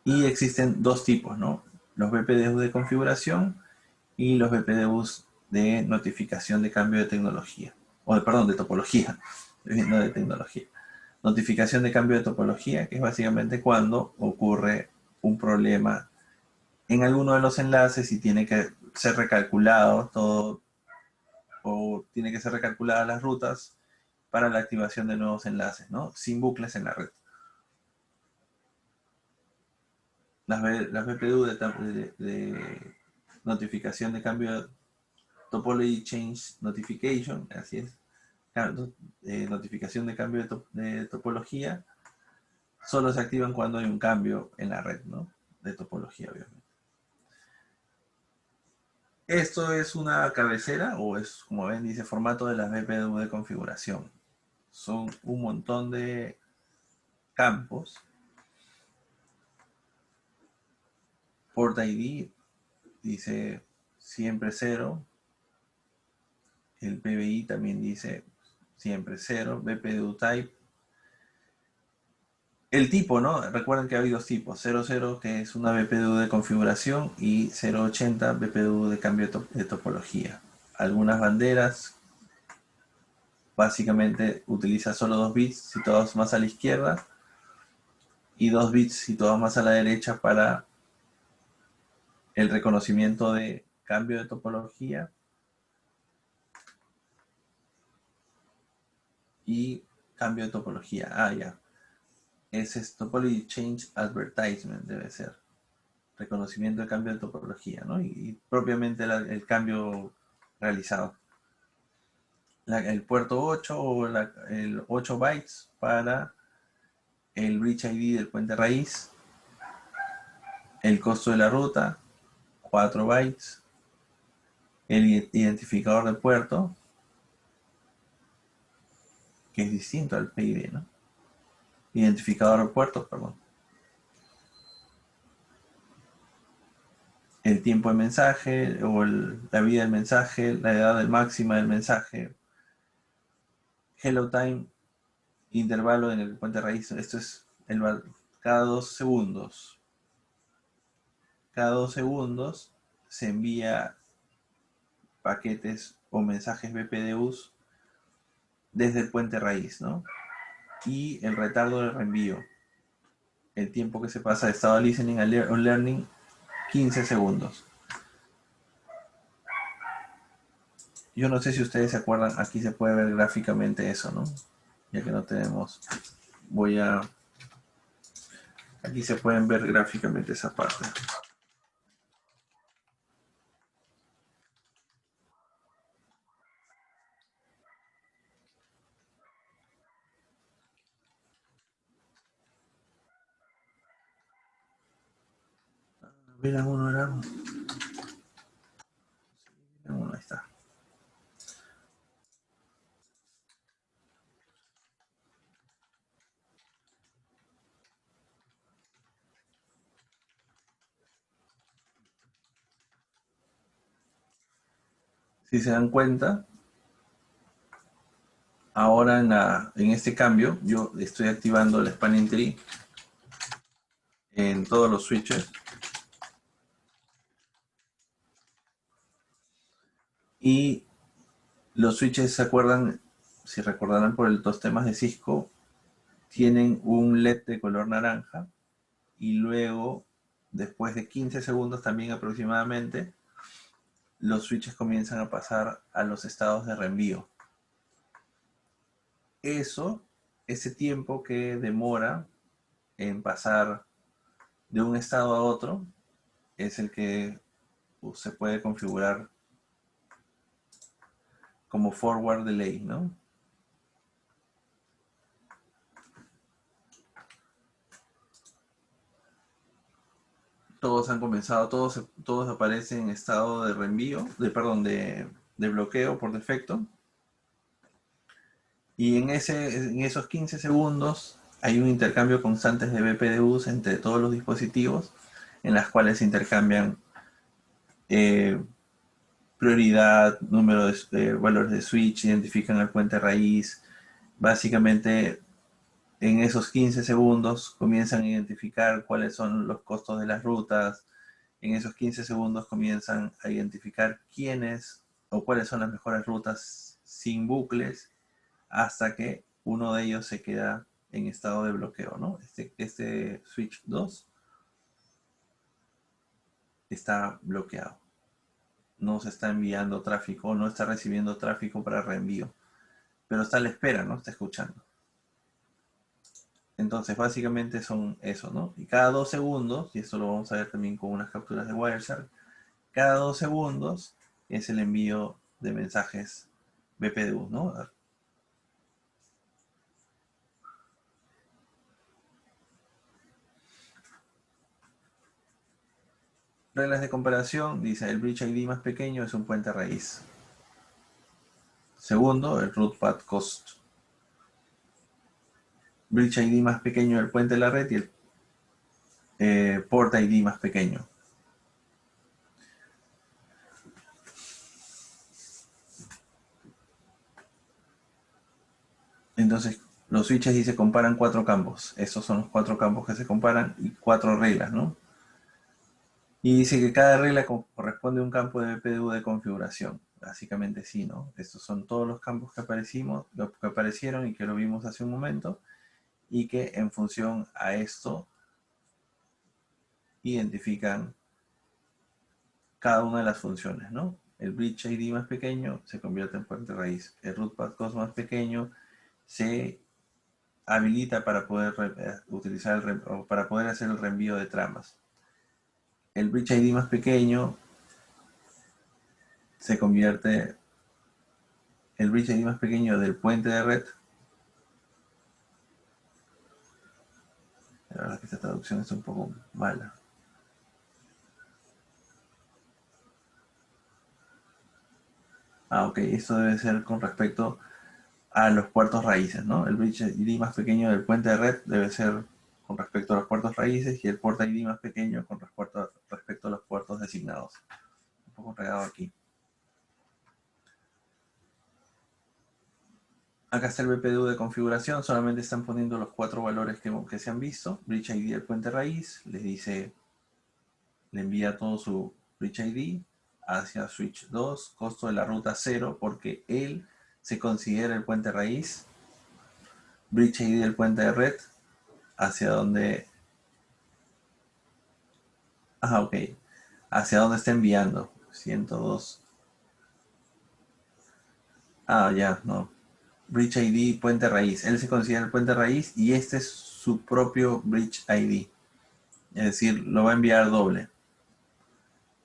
Y existen dos tipos, ¿no? Los BPDUs de configuración y los BPDUs de notificación de cambio de tecnología. Perdón, de topología, no de tecnología. Notificación de cambio de topología, que es básicamente cuando ocurre un problema en alguno de los enlaces y tiene que ser recalculado todo, o tiene que ser recalculadas las rutas para la activación de nuevos enlaces, ¿no? Sin bucles en la red. Las BPDU de notificación de cambio, Topology Change Notification, así es, notificación de cambio de topología, solo se activan cuando hay un cambio en la red, ¿no? De topología, obviamente. Esto es una cabecera, o es, como ven, dice formato de las BPDU de configuración. Son un montón de campos. Port ID dice siempre 0. El PBI también dice siempre 0. BPDU type. El tipo, ¿no? Recuerden que hay dos tipos. 00, que es una BPDU de configuración, y 080, BPDU de cambio de topología. Algunas banderas básicamente utiliza solo 2 bits situados más a la izquierda y 2 bits situados más a la derecha para el reconocimiento de cambio de topología y cambio de topología. Ya. Ese es Topology Change Advertisement, debe ser. Reconocimiento de cambio de topología, ¿no? Y propiamente el cambio realizado. El puerto 8 o el 8 bytes para el bridge ID del puente raíz. El costo de la ruta, 4 bytes. El identificador de puerto, que es distinto al PID, ¿no? Identificador de puerto, perdón. El tiempo de mensaje o la vida del mensaje, la edad máxima del mensaje. Hello time, intervalo en el puente raíz. Esto es cada 2 segundos. Cada 2 segundos se envía paquetes o mensajes BPDUs desde el puente raíz, ¿no? Y el retardo de reenvío. El tiempo que se pasa de estado listening a learning, 15 segundos. Yo no sé si ustedes se acuerdan, aquí se puede ver gráficamente eso, ¿no? Ya que no tenemos, aquí se pueden ver gráficamente esa parte. Mira, uno era. Uno, ahí está. Si se dan cuenta, ahora en este cambio, yo estoy activando el Spanning Tree en todos los switches. Y los switches, ¿se acuerdan? Si recordarán por los temas de Cisco, tienen un LED de color naranja y luego, después de 15 segundos también aproximadamente, los switches comienzan a pasar a los estados de reenvío. Ese tiempo que demora en pasar de un estado a otro, es el que se puede configurar como forward delay, ¿no? Todos han comenzado, todos aparecen en estado de reenvío, de bloqueo por defecto. Y en esos 15 segundos hay un intercambio constante de BPDUs entre todos los dispositivos, en las cuales se intercambian prioridad, número de valores de switch, identifican el puente raíz. Básicamente, en esos 15 segundos comienzan a identificar cuáles son los costos de las rutas. En esos 15 segundos comienzan a identificar quiénes o cuáles son las mejores rutas sin bucles, hasta que uno de ellos se queda en estado de bloqueo, ¿no? Este switch 2 está bloqueado. No se está enviando tráfico, no está recibiendo tráfico para reenvío, pero está a la espera, ¿no? Está escuchando. Entonces, básicamente son eso, ¿no? Y cada 2 segundos, y esto lo vamos a ver también con unas capturas de Wireshark, cada 2 segundos es el envío de mensajes BPDU, ¿no? Reglas de comparación, dice, el bridge ID más pequeño es un puente raíz. Segundo, el root path cost. Bridge ID más pequeño el puente de la red y el port ID más pequeño. Entonces, los switches y se comparan 4 campos. Estos son los 4 campos que se comparan y 4 reglas, ¿no? Y dice que cada regla corresponde a un campo de BPDU de configuración. Básicamente sí, ¿no? Estos son todos los campos que aparecieron y que lo vimos hace un momento, y que en función a esto identifican cada una de las funciones, ¿no? El bridge ID más pequeño se convierte en puente raíz. El root path cost más pequeño se habilita para poder para poder hacer el reenvío de tramas. El bridge ID más pequeño se convierte, el bridge ID más pequeño del puente de red. La verdad es que esta traducción es un poco mala. Ok, esto debe ser con respecto a los puertos raíces, ¿no? El bridge ID más pequeño del puente de red debe ser con respecto a los puertos raíces, y el port ID más pequeño con respecto a los puertos designados. Un poco pegado aquí. Acá está el BPDU de configuración, solamente están poniendo los 4 valores que se han visto. Bridge ID del puente raíz, les dice, le envía todo su bridge ID hacia switch 2, costo de la ruta 0, porque él se considera el puente raíz. Bridge ID del puente de red, hacia donde, ok, hacia donde está enviando, 102. Ya, no. Bridge ID, puente raíz. Él se considera el puente raíz y este es su propio Bridge ID. Es decir, lo va a enviar doble.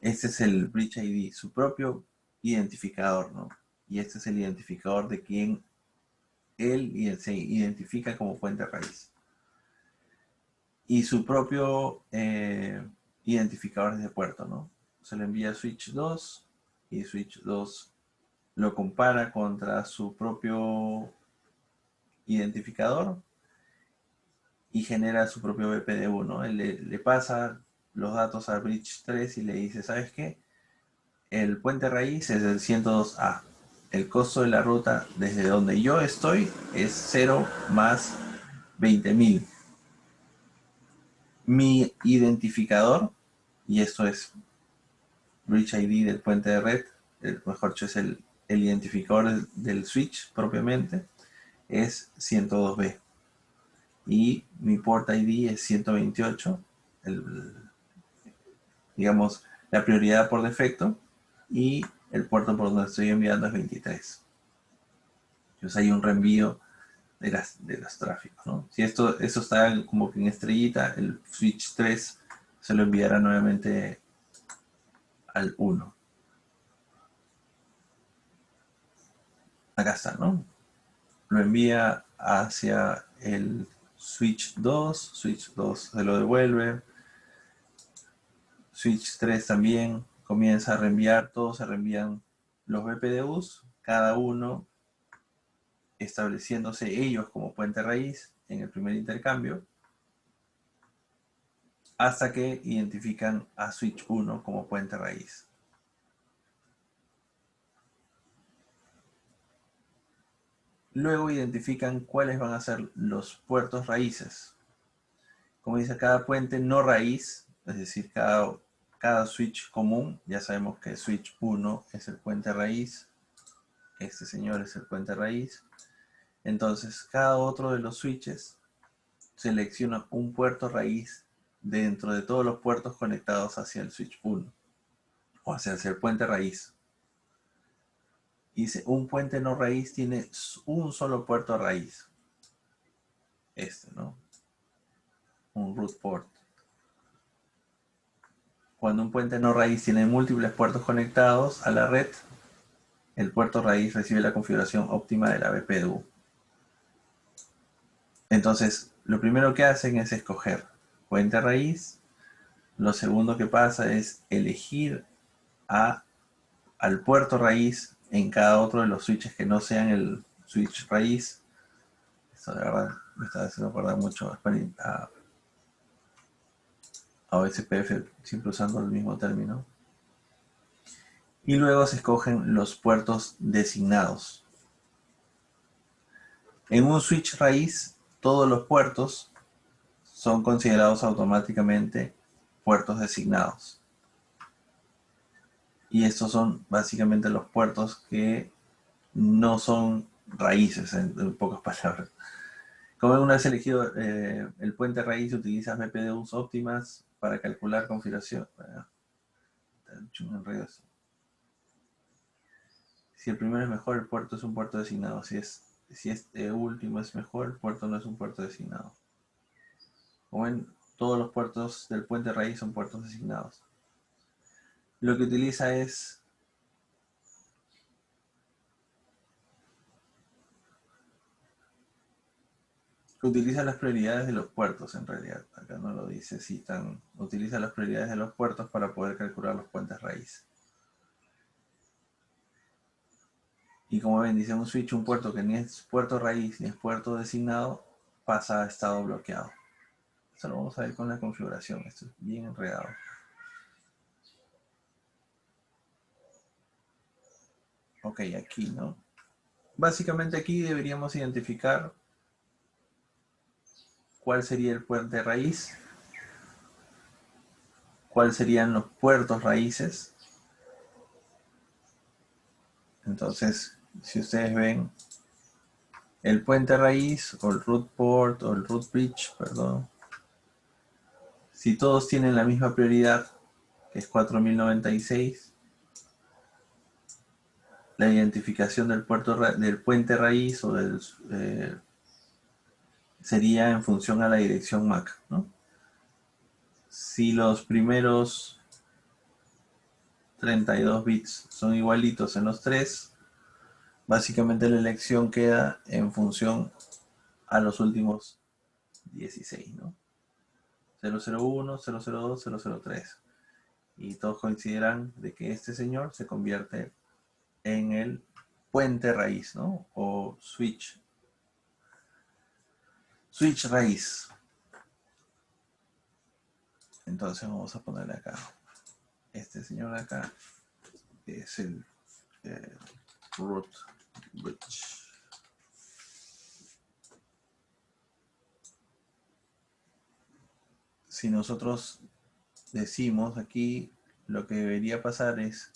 Este es el Bridge ID, su propio identificador, ¿no? Y este es el identificador de quien él se identifica como puente raíz. Y su propio identificador de puerto, ¿no? Se le envía a Switch 2 y Switch 2 lo compara contra su propio identificador y genera su propio BPDU, ¿no? Él le pasa los datos a Bridge 3 y le dice, ¿sabes qué? El puente raíz es el 102A. El costo de la ruta desde donde yo estoy es 0 más 20.000. Mi identificador, y esto es Bridge ID del puente de red, mejor dicho es el identificador del switch propiamente, es 102B. Y mi port ID es 128, digamos, la prioridad por defecto, y el puerto por donde estoy enviando es 23. Entonces hay un reenvío de los tráficos, ¿no? Si eso está como que en estrellita, el switch 3 se lo enviará nuevamente al 1. Acá está, ¿no? Lo envía hacia el switch 2 se lo devuelve, switch 3 también comienza a reenviar, todos se reenvían los BPDUs, cada uno estableciéndose ellos como puente raíz en el primer intercambio, hasta que identifican a switch 1 como puente raíz. Luego identifican cuáles van a ser los puertos raíces. Como dice, cada puente no raíz, es decir, cada switch común, ya sabemos que switch 1 es el puente raíz, este señor es el puente raíz. Entonces, cada otro de los switches selecciona un puerto raíz dentro de todos los puertos conectados hacia el switch 1 o hacia el puente raíz. Dice, un puente no raíz tiene un solo puerto raíz. Este, ¿no? Un root port. Cuando un puente no raíz tiene múltiples puertos conectados a la red, el puerto raíz recibe la configuración óptima de la BPDU. Entonces, lo primero que hacen es escoger puente raíz. Lo segundo que pasa es elegir al puerto raíz en cada otro de los switches que no sean el switch raíz. Esto de verdad me está haciendo acordar mucho a OSPF, siempre usando el mismo término. Y luego se escogen los puertos designados. En un switch raíz, todos los puertos son considerados automáticamente puertos designados. Y estos son básicamente los puertos que no son raíces, en pocas palabras. Como una vez elegido el puente raíz, utiliza BPDUs óptimas para calcular configuración. Si el primero es mejor, el puerto es un puerto designado. Si este último es mejor, el puerto no es un puerto designado. Como ven, todos los puertos del puente raíz son puertos designados. Lo que utiliza es utiliza las prioridades de los puertos, en realidad. Acá no lo dice, utiliza las prioridades de los puertos para poder calcular los puentes raíz. Y como ven, dice un switch, un puerto que ni es puerto raíz ni es puerto designado, pasa a estado bloqueado. Eso lo vamos a ver con la configuración. Esto es bien enredado. Ok, aquí, ¿no? Básicamente aquí deberíamos identificar cuál sería el puente raíz, cuáles serían los puertos raíces. Entonces, si ustedes ven el puente raíz o el root port o el root bridge, perdón, si todos tienen la misma prioridad, que es 4096, la identificación del puente raíz o sería en función a la dirección MAC, ¿no? Si los primeros 32 bits son igualitos en los tres, básicamente la elección queda en función a los últimos 16, ¿no? 001, 002, 003. Y todos coincidirán de que este señor se convierte en el puente raíz, ¿no? O switch raíz. Entonces vamos a ponerle acá. Este señor acá es el root bridge. Si nosotros decimos aquí, lo que debería pasar es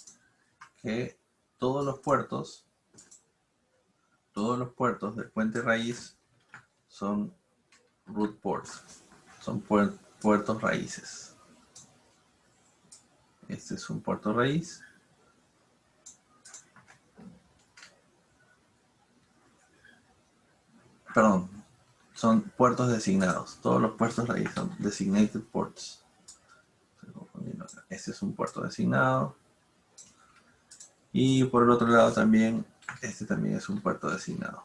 que todos los puertos del puente raíz son root ports, son puertos raíces. Este es un puerto raíz. Perdón, son puertos designados. Todos los puertos raíz son designated ports. Este es un puerto designado. Y por el otro lado también, este también es un puerto designado.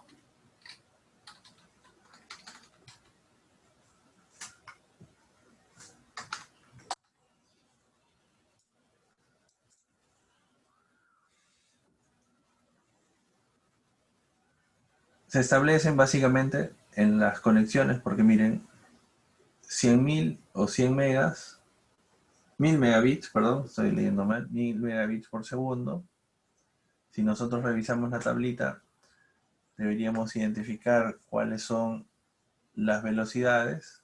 Se establecen básicamente en las conexiones, porque miren, 100.000 o 100 megas, 1000 megabits, perdón, estoy leyendo mal, 1000 megabits por segundo. Si nosotros revisamos la tablita, deberíamos identificar cuáles son las velocidades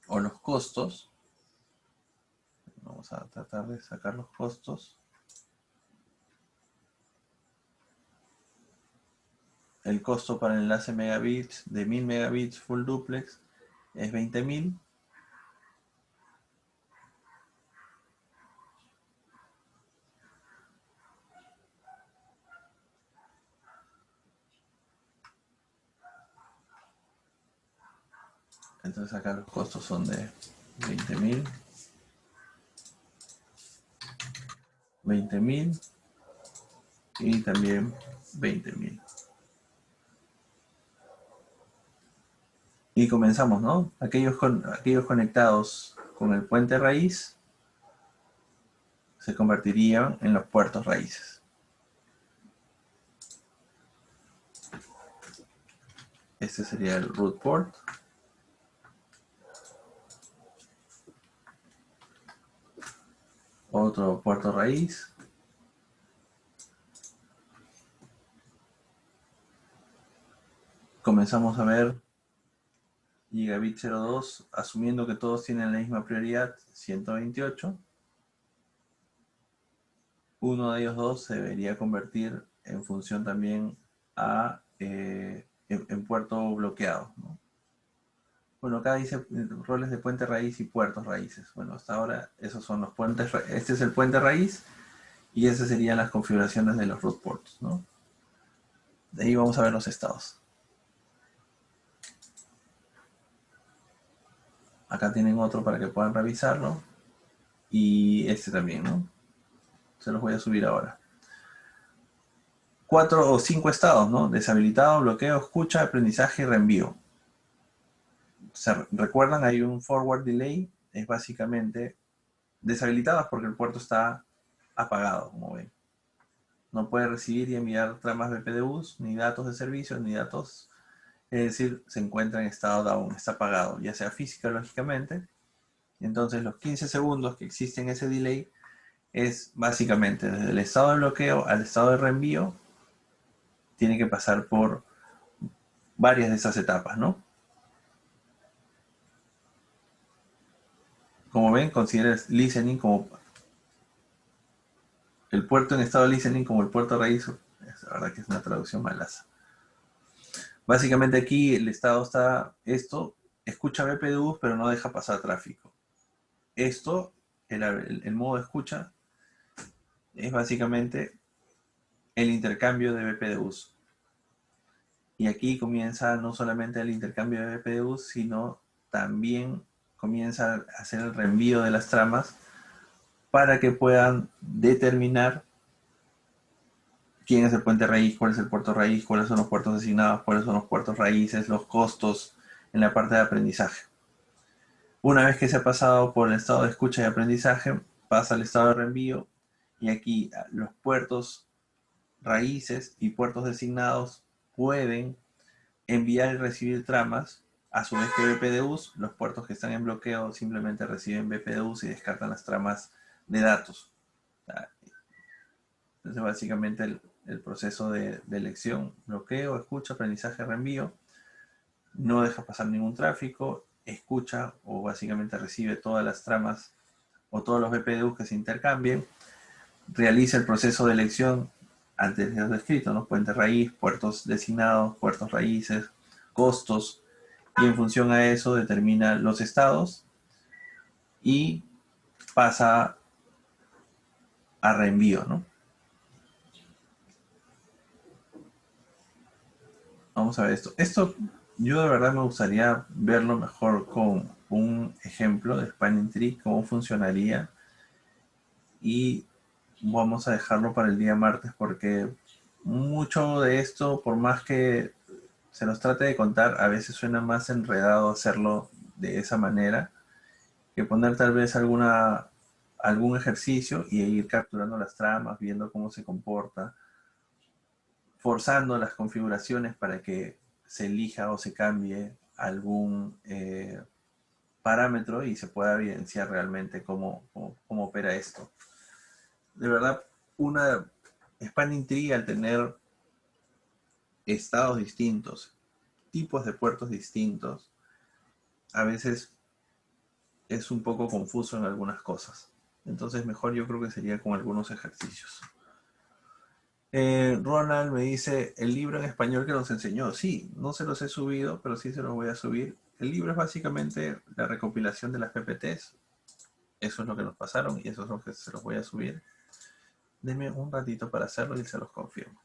o los costos. Vamos a tratar de sacar los costos. El costo para el enlace megabits de 1000 megabits full duplex es 20.000. Entonces acá los costos son de 20.000, 20.000 y también 20.000. Y comenzamos, ¿no? Aquellos conectados con el puente raíz se convertirían en los puertos raíces. Este sería el root port. Otro puerto raíz. Comenzamos a ver Gigabit 02, asumiendo que todos tienen la misma prioridad, 128. Uno de ellos dos se debería convertir en función también a en puerto bloqueado, ¿no? Bueno, acá dice roles de puente raíz y puertos raíces. Bueno, hasta ahora esos son los puentes. Este es el puente raíz y esas serían las configuraciones de los root ports, ¿no? De ahí vamos a ver los estados. Acá tienen otro para que puedan revisarlo. Y este también, ¿no? Se los voy a subir ahora. 4 o 5 estados, ¿no? Deshabilitado, bloqueo, escucha, aprendizaje y reenvío. ¿Recuerdan? Hay un forward delay. Es básicamente deshabilitadas porque el puerto está apagado, como ven. No puede recibir y enviar tramas BPDUs, ni datos de servicio, ni datos. Es decir, se encuentra en estado down, está apagado, ya sea física o lógicamente. Entonces los 15 segundos que existen ese delay es básicamente desde el estado de bloqueo al estado de reenvío. Tiene que pasar por varias de esas etapas, ¿no? Como ven, considera listening como el puerto en estado de listening como el puerto raíz. La verdad que es una traducción malaza. Básicamente aquí el estado está, esto escucha BPDUs pero no deja pasar tráfico. Esto, el modo de escucha, es básicamente el intercambio de BPDUs. Y aquí comienza no solamente el intercambio de BPDUs, sino también comienza a hacer el reenvío de las tramas para que puedan determinar quién es el puente raíz, cuál es el puerto raíz, cuáles son los puertos designados, cuáles son los puertos raíces, los costos en la parte de aprendizaje. Una vez que se ha pasado por el estado de escucha y aprendizaje, pasa al estado de reenvío y aquí los puertos raíces y puertos designados pueden enviar y recibir tramas a su vez que BPDUs. Los puertos que están en bloqueo simplemente reciben BPDUs y descartan las tramas de datos. Ah, entonces, básicamente el proceso de elección, bloqueo, escucha, aprendizaje, reenvío, no deja pasar ningún tráfico, escucha o básicamente recibe todas las tramas o todos los BPDUs que se intercambien, realiza el proceso de elección antes de lo descrito, ¿no? Puente raíz, puertos designados, puertos raíces, costos, y en función a eso determina los estados y pasa a reenvío, ¿no? Vamos a ver esto. Esto yo de verdad me gustaría verlo mejor con un ejemplo de Spanning Tree, cómo funcionaría, y vamos a dejarlo para el día martes porque mucho de esto, por más que se los trate de contar, a veces suena más enredado hacerlo de esa manera que poner tal vez algún ejercicio y ir capturando las tramas, viendo cómo se comporta, forzando las configuraciones para que se elija o se cambie algún parámetro y se pueda evidenciar realmente cómo opera esto. De verdad, una Spanning Tree, al tener estados distintos, tipos de puertos distintos, a veces es un poco confuso en algunas cosas. Entonces mejor yo creo que sería con algunos ejercicios. Ronald me dice, el libro en español que nos enseñó. Sí, no se los he subido, pero sí se los voy a subir. El libro es básicamente la recopilación de las PPTs. Eso es lo que nos pasaron y eso es lo que se los voy a subir. Denme un ratito para hacerlo y se los confirmo.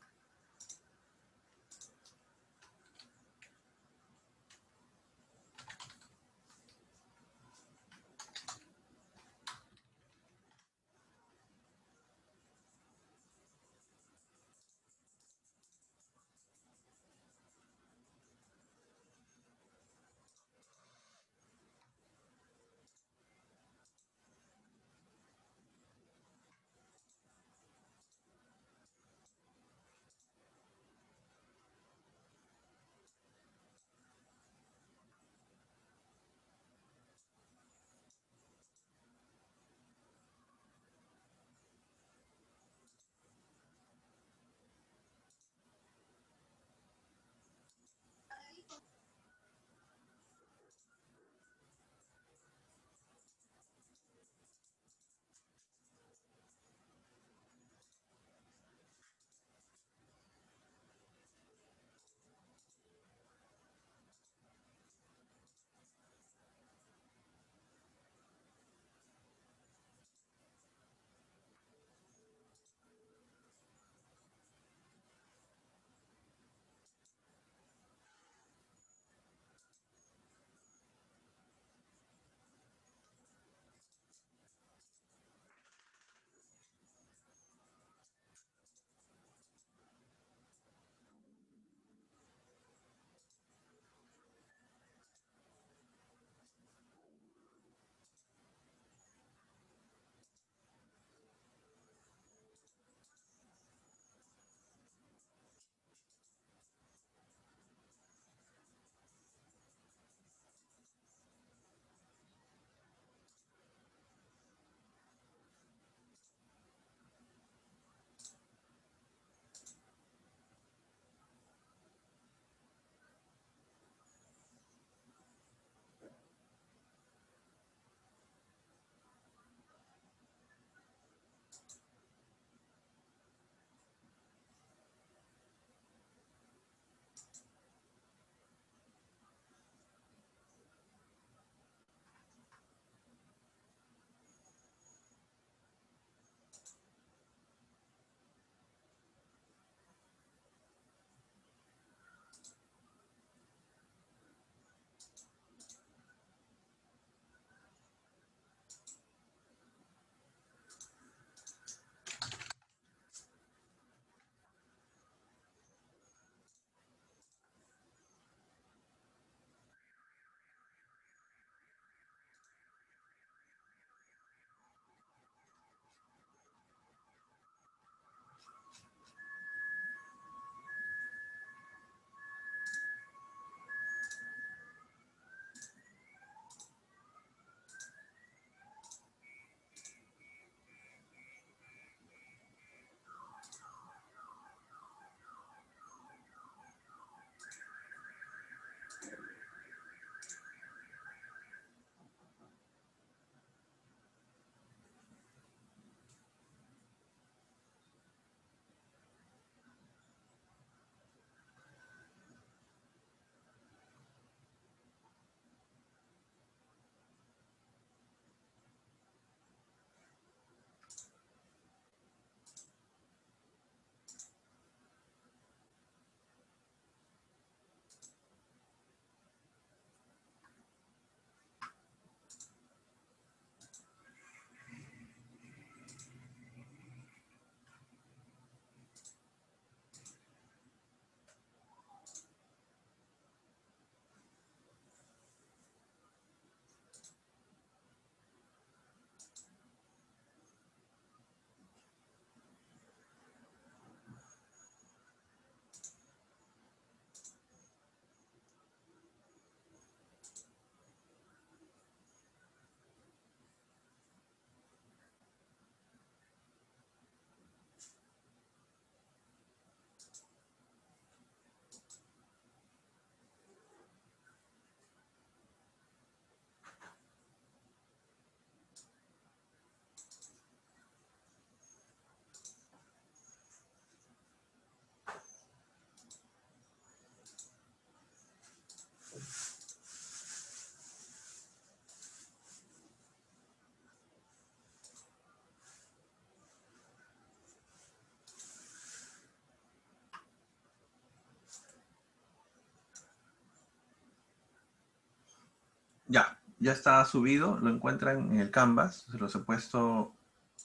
ya está subido, lo encuentran en el Canvas, se los he puesto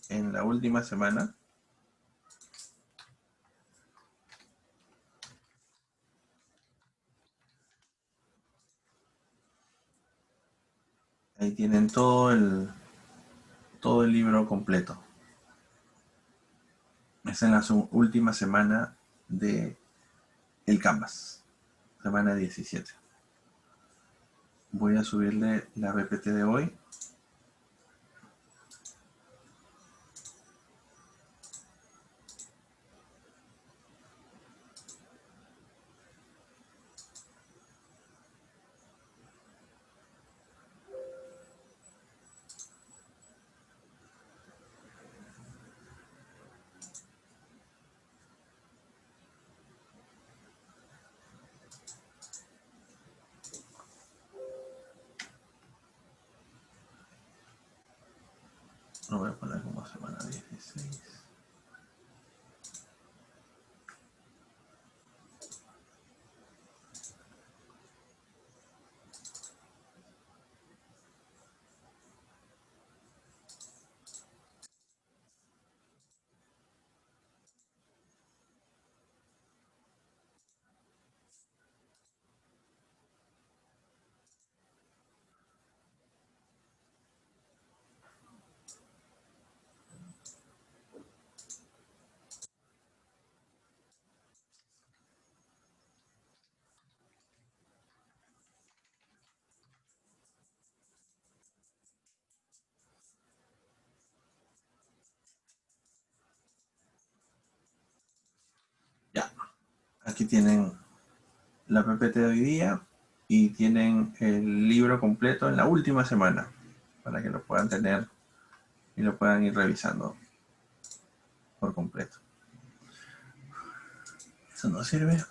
en la última semana. Ahí tienen todo el libro completo. Es en la última semana de el Canvas, semana 17. Voy a subirle la PPT de hoy. Lo voy a poner como semana 16. Ya, aquí tienen la PPT de hoy día y tienen el libro completo en la última semana para que lo puedan tener y lo puedan ir revisando por completo. ¿Eso no sirve?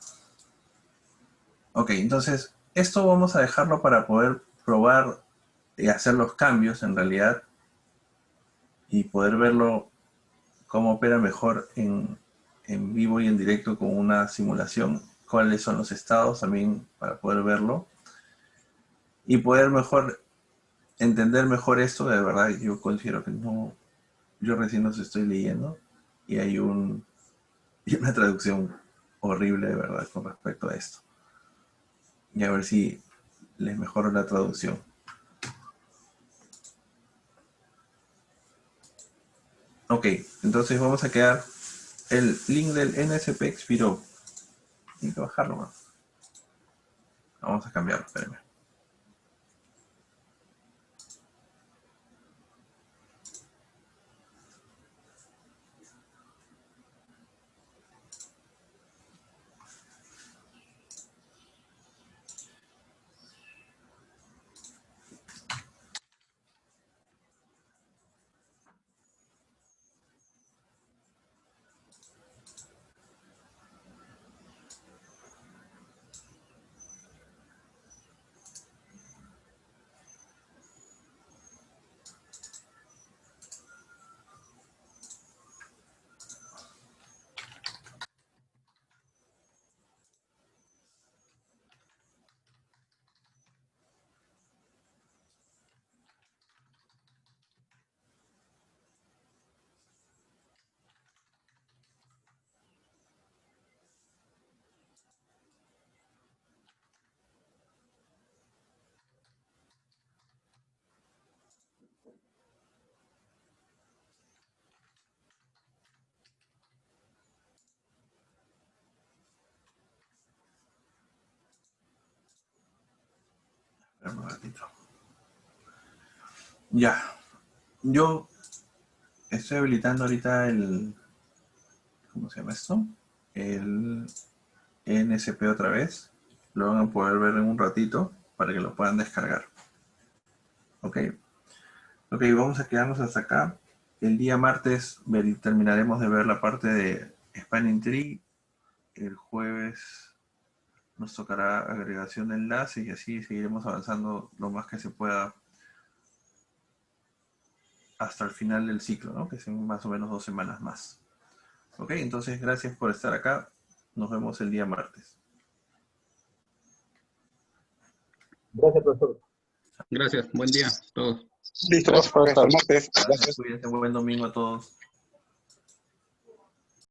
Ok, entonces esto vamos a dejarlo para poder probar y hacer los cambios en realidad y poder verlo cómo opera mejor en vivo y en directo con una simulación, cuáles son los estados también para poder verlo y poder mejor entender mejor esto. De verdad, yo considero que no, yo recién los estoy leyendo y hay y una traducción horrible de verdad con respecto a esto. Y a ver si les mejoro la traducción. Ok, entonces vamos a quedar. El link del NSP expiró. Hay que bajarlo más. Vamos a cambiarlo, espérenme. Espérame un ratito. Ya. Yo estoy habilitando ahorita ¿cómo se llama esto? El NSP otra vez. Lo van a poder ver en un ratito para que lo puedan descargar. Ok. Ok, vamos a quedarnos hasta acá. El día martes terminaremos de ver la parte de Spanning Tree. El jueves nos tocará agregación de enlaces y así seguiremos avanzando lo más que se pueda hasta el final del ciclo, ¿no? Que son más o menos 2 semanas más. Ok, entonces gracias por estar acá. Nos vemos el día martes. Gracias, profesor. Gracias. Buen día a todos. Listo, hasta el martes. Cuídense, buen domingo a todos.